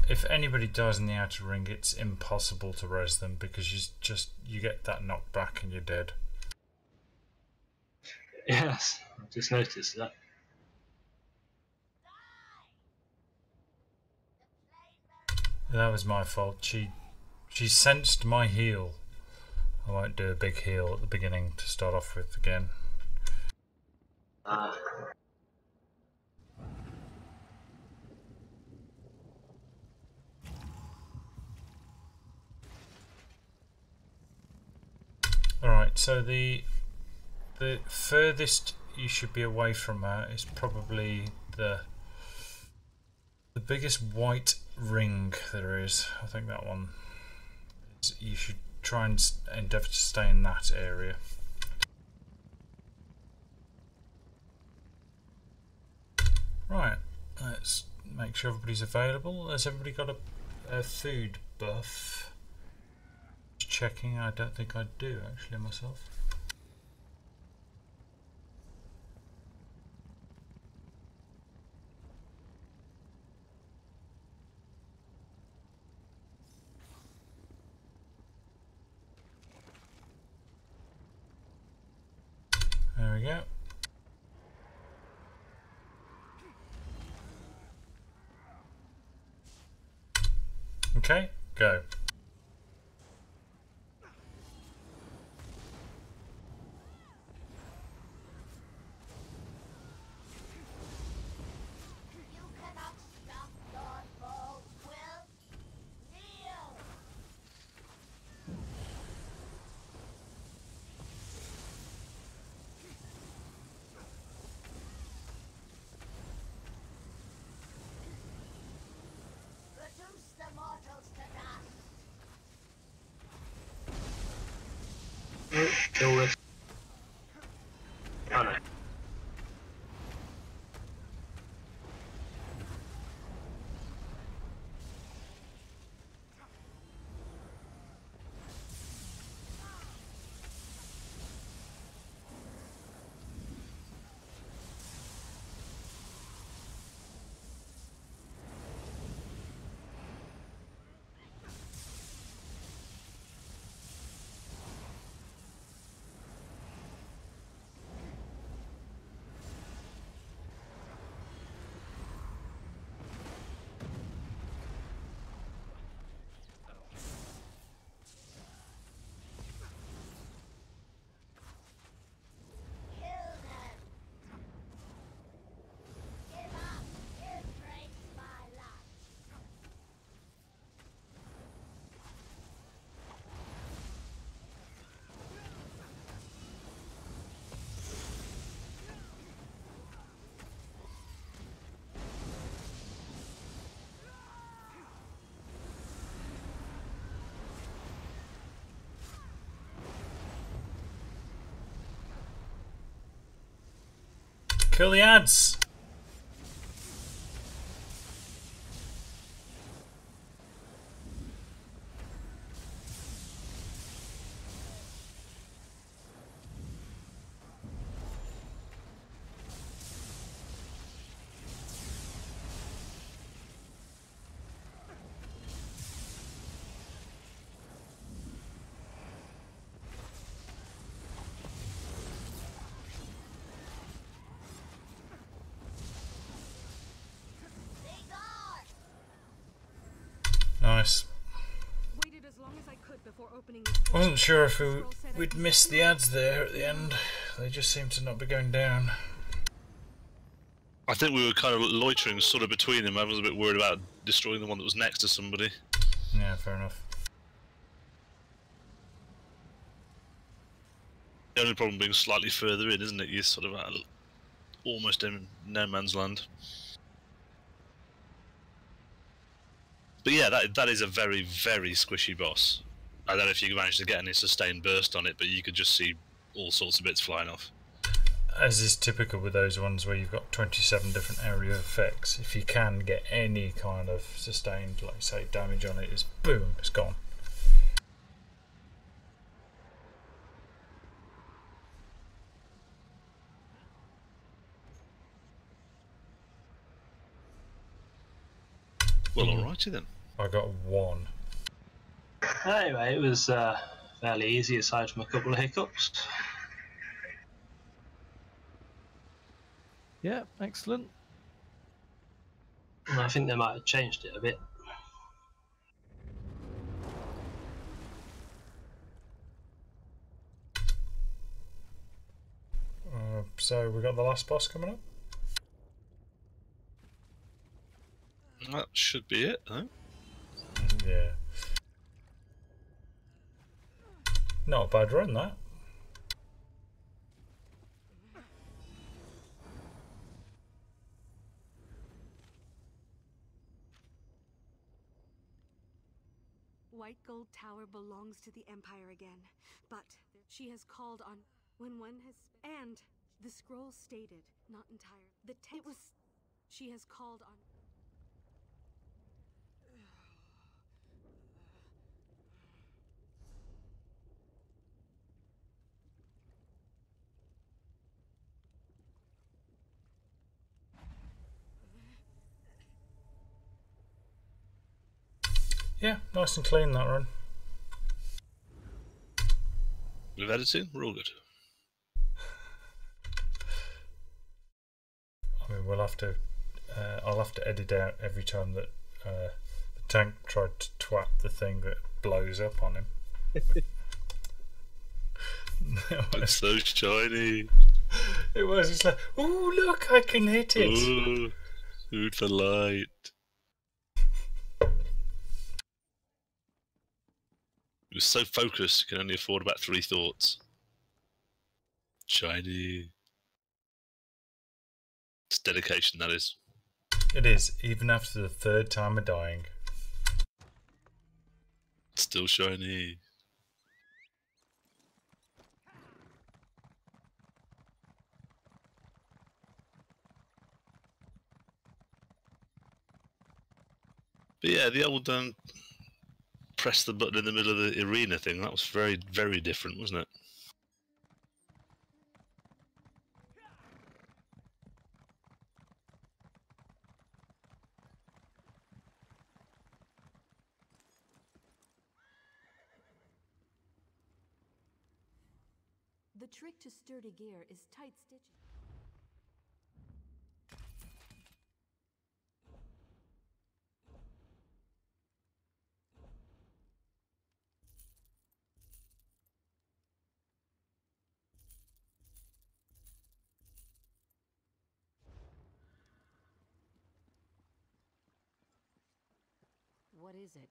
If anybody dies in the outer ring, it's impossible to res them because you get that knockback and you're dead. Yes, I just noticed that. That was my fault. She sensed my heal. I won't do a big heal at the beginning to start off with again. Alright, so the furthest you should be away from her is probably the biggest white ring there is. I think that one. You should try and endeavour to stay in that area. Right, let's make sure everybody's available. Has everybody got a food buff? Just checking, I don't think I do actually myself. There we go. Okay, go. Kill this. Oh no. Kill the ads! Nice. Waited as long as I could before opening this portal. Wasn't sure if The scroll said we'd I missed the ads there at the end. They just seem to not be going down. I think we were kind of loitering sort of between them. I was a bit worried about destroying the one that was next to somebody. Yeah, fair enough. The only problem being slightly further in, isn't it? You're sort of at almost in no man's land. But yeah, that is a very, very squishy boss. I don't know if you managed to get any sustained burst on it, but you could just see all sorts of bits flying off. As is typical with those ones where you've got 27 different area effects, if you can get any kind of sustained, like say, damage on it, it's boom, it's gone. Well, alrighty then. I got one. Anyway, it was fairly easy aside from a couple of hiccups. Yeah, excellent. And I think they might have changed it a bit. So we got the last boss coming up. That should be it, though. Yeah. Not a bad run, that. White Gold Tower belongs to the Empire again, but she has called on when one has and the scroll stated, not entire. The text was she has called on. Yeah, nice and clean, that run. With editing, we're all good. I mean, we'll have to. I'll have to edit out every time that the tank tried to twat the thing that blows up on him. It's so shiny. It was. It's like, oh look, I can hit it. Ooh, with the light. It was so focused, you can only afford about 3 thoughts. Shiny. It's dedication, that is. It is, even after the 3rd time of dying. It's still shiny. But yeah, the old press the button in the middle of the arena thing, that was very, very different, wasn't it? The trick to sturdy gear is tight stitching. What is it?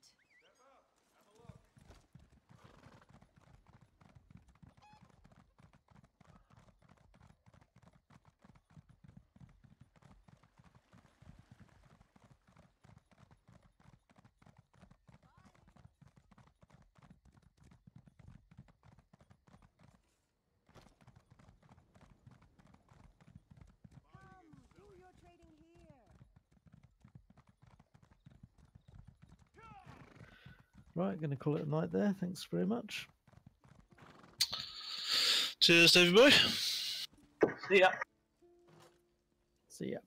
Do your trading here. Right, going to call it a night there. Thanks very much. Cheers, Davey boy. See ya. See ya.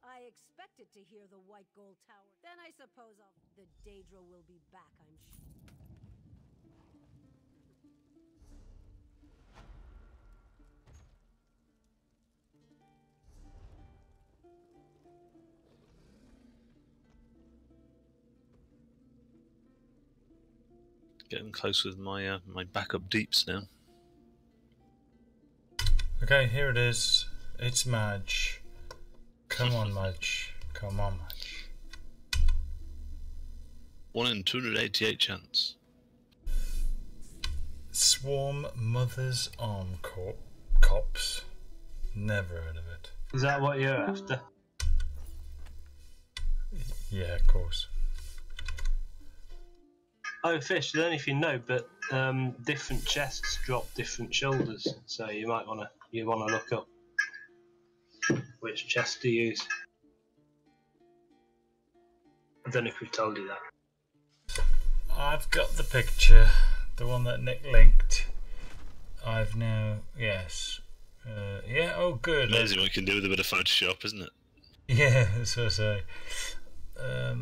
I expected to hear the white gold tower. Then I suppose the Daedra will be back, I'm sure. Getting close with my my backup deeps now. Okay, here it is. It's Madge. Come on, Madge. Come on, Madge. 1 in 288 chance. Swarm Mother's Arm Cops. Never heard of it. Is that what you're after? Yeah, of course. Oh, Fish, I don't know if you know, but different chests drop different shoulders, so you might wanna look up which chest to use. I don't know if we've told you that. I've got the picture, the one that Nick linked. I've now, yes. Yeah, oh good. Amazing what you can do with a bit of Photoshop, isn't it? Yeah, that's what I say. Yeah,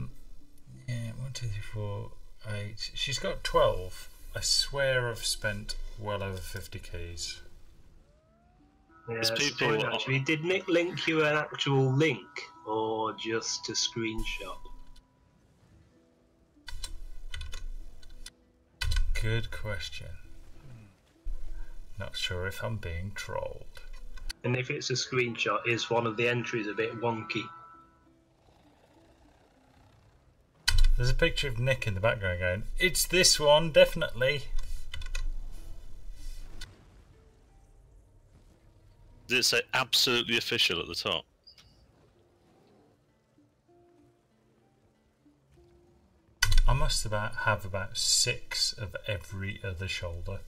1, 2, 3, 4, 8. She's got 12. I swear I've spent well over 50 keys. Yeah, There's that's the people- point, actually. Did Nick link you an actual link or just a screenshot? Good question. Not sure if I'm being trolled. And if it's a screenshot, is one of the entries a bit wonky? There's a picture of Nick in the background going, it's this one, definitely. Did it say absolutely official at the top? I must have about 6 of every other shoulder.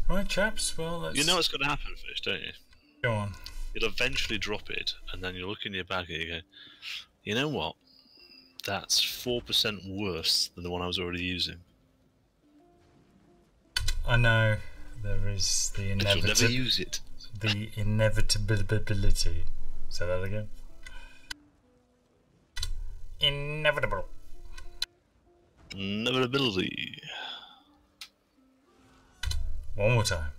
Right, chaps, well, let's... You know what's going to happen, Fish, don't you? Go on. You'll eventually drop it, and then you look in your bag and you go, you know what? That's 4% worse than the one I was already using. I know, there is the But you'll never use it. The inevitability. Say that again. Inevitable. Inevitability. One more time.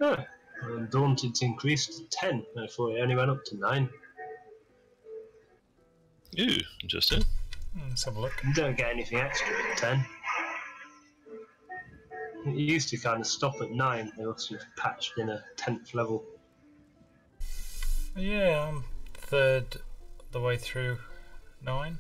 Oh, Undaunted increased to 10. I thought it only went up to 9. Ooh, interesting. Let's have a look. You don't get anything extra at 10. It used to kind of stop at 9. They must have patched in a 10th level. Yeah, I'm third the way through 9.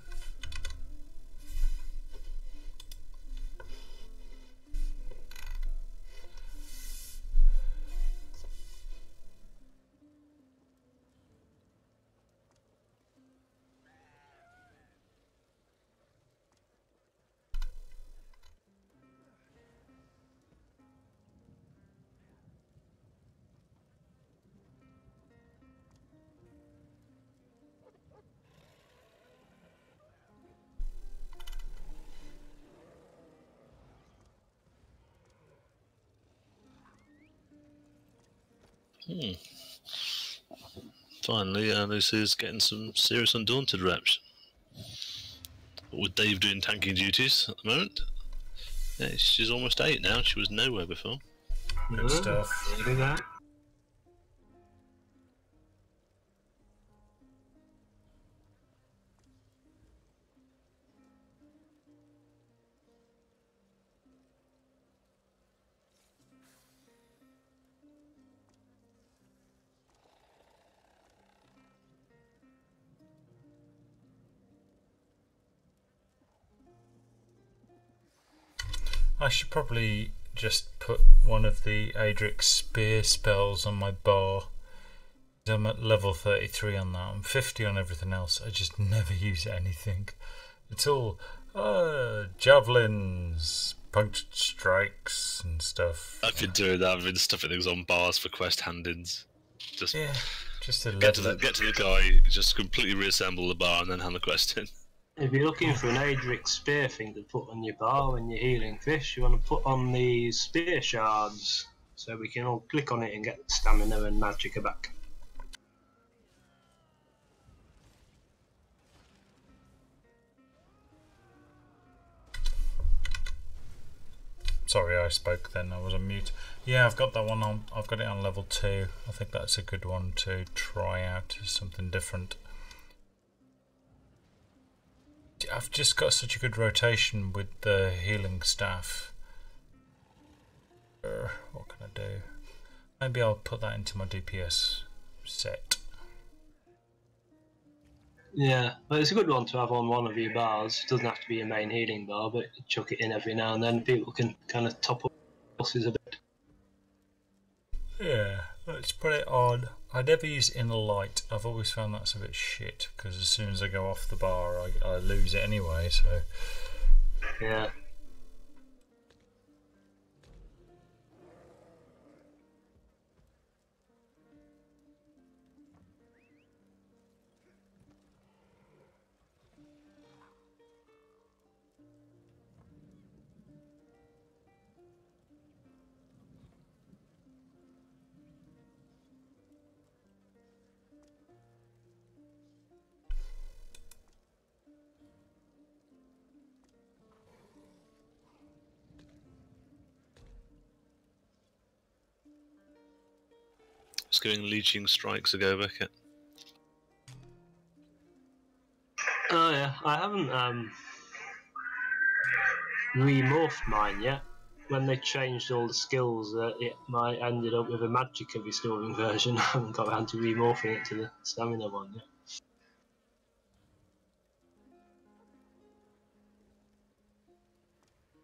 Finally, Lucy's getting some serious Undaunted reps. But with Dave doing tanking duties at the moment, yeah, she's almost 8 now. She was nowhere before. Good stuff. Look at that. I should probably just put one of the Adric's spear spells on my bar. I'm at level 33 on that. I'm 50 on everything else. I just never use anything. It's all javelins, punctured strikes and stuff. I've been doing that. I've been stuffing things on bars for quest hand-ins. Just just to get to the guy, just completely reassemble the bar and then hand the quest in. If you're looking for an Adric spear thing to put on your bar when you're healing fish, you want to put on the spear shards so we can all click on it and get stamina and magicka back. Sorry, I spoke then. I was on mute. Yeah, I've got that one on. I've got it on level 2. I think that's a good one to try out as something different. I've just got such a good rotation with the healing staff. What can I do? Maybe I'll put that into my DPS set. Yeah, well, it's a good one to have on one of your bars. It doesn't have to be a main healing bar, but chuck it in every now and then. People can kind of top up bosses a bit. Yeah, let's put it on. I never use Inner Light. I've always found that's a bit shit because as soon as I go off the bar, I lose it anyway. So yeah. Just giving leeching strikes a go, Beckett. Oh yeah, I haven't remorphed mine yet. When they changed all the skills, it might ended up with a magicka restoring version. I haven't got around to remorphing it to the stamina one yet.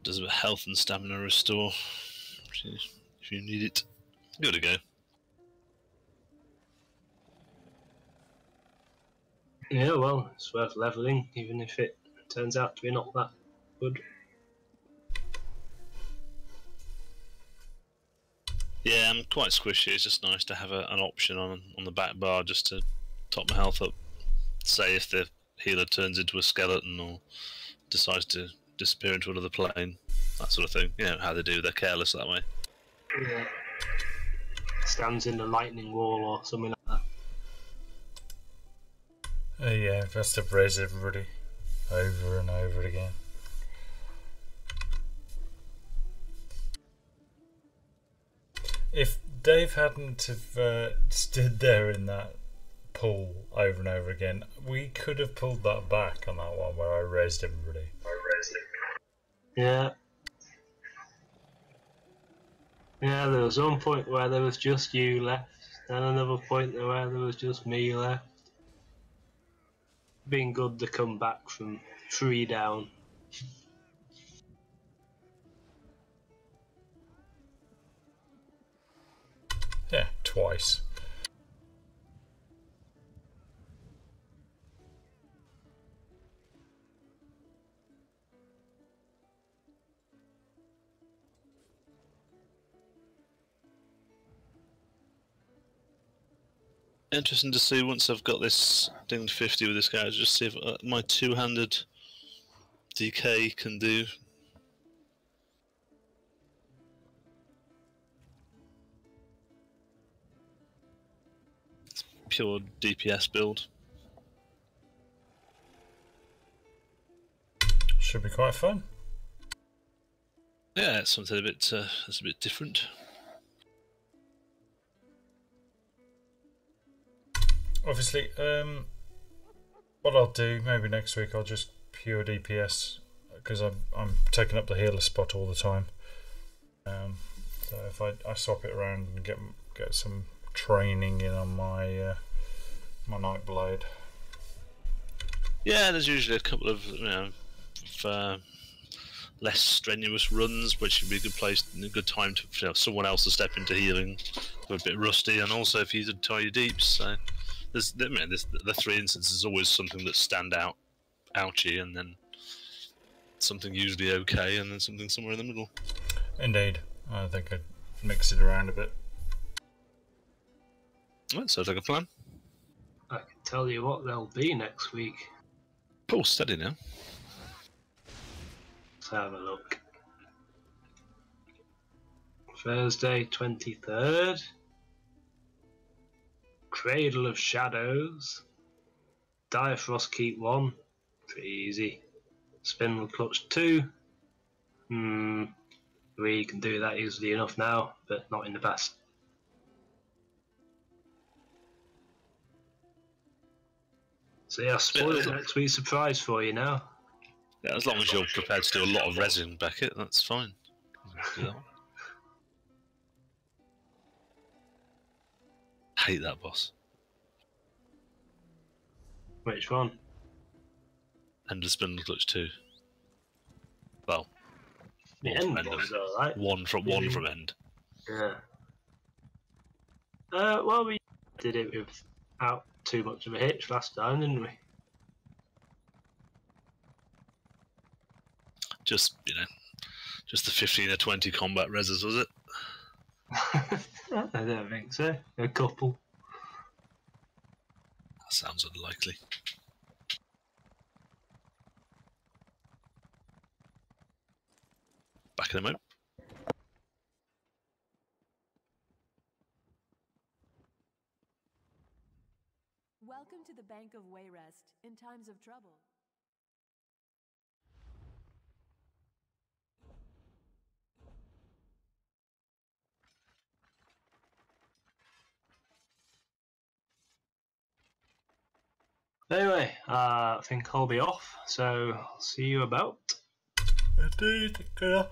Does a health and stamina restore if you need it. Good to go. Yeah, well, it's worth levelling, even if it turns out to be not that good. Yeah, I'm quite squishy. It's just nice to have an option on the back bar just to top my health up. Say if the healer turns into a skeleton or decides to disappear into another plane, that sort of thing. You know how they do, they're careless that way. Yeah. Stands in the lightning wall or something like that. yeah, best to res everybody over and over again. If Dave hadn't have stood there in that pool over and over again, we could have pulled that back on that one where I resed everybody. Yeah. Yeah, there was one point where there was just you left, then another point where there was just me left. been good to come back from 3 down. Yeah, twice. Interesting to see once I've got this dinged 50 with this guy, just see if my two-handed DK can do. It's pure DPS build. Should be quite fun. Yeah, it's something that's a bit different. Obviously, what I'll do maybe next week, I'll just pure DPS because I'm taking up the healer spot all the time. So if I swap it around and get some training in on my my Nightblade. Yeah, there's usually a couple of less strenuous runs, which would be a good place, a good time to someone else to step into healing. We're a bit rusty, and also if you tie your deeps. So there's the 3 instances always something that stand out, ouchy, and then something usually okay, and then something somewhere in the middle. Indeed, I think I'd mix it around a bit. Right, sounds like a plan. I can tell you what they'll be next week. Oh, steady now. Let's have a look. Thursday, 23rd. Cradle of Shadows. Dire Frostkeep 1. Pretty easy. Spindle Clutch 2. We can do that easily enough now, but not in the past. So yeah, spoiled next week's surprise for you now. Yeah, as long as you're prepared to do a lot of resin, Beckett, that's fine. Do that one. Hate that boss. Which one? End of Spindle Clutch 2. Well, the end was alright. One from end. Yeah. Well, we did it without too much of a hitch last time, didn't we? Just just the 15 or 20 combat reses, was it? I don't think so. A couple. That sounds unlikely. Back in a moment. Welcome to the Bank of Wayrest in times of trouble. Anyway, I think I'll be off, so I'll see you about. Indeed, I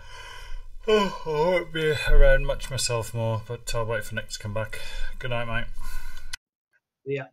won't be around much myself more, but I'll wait for Nick to come back. Good night, mate. Yeah.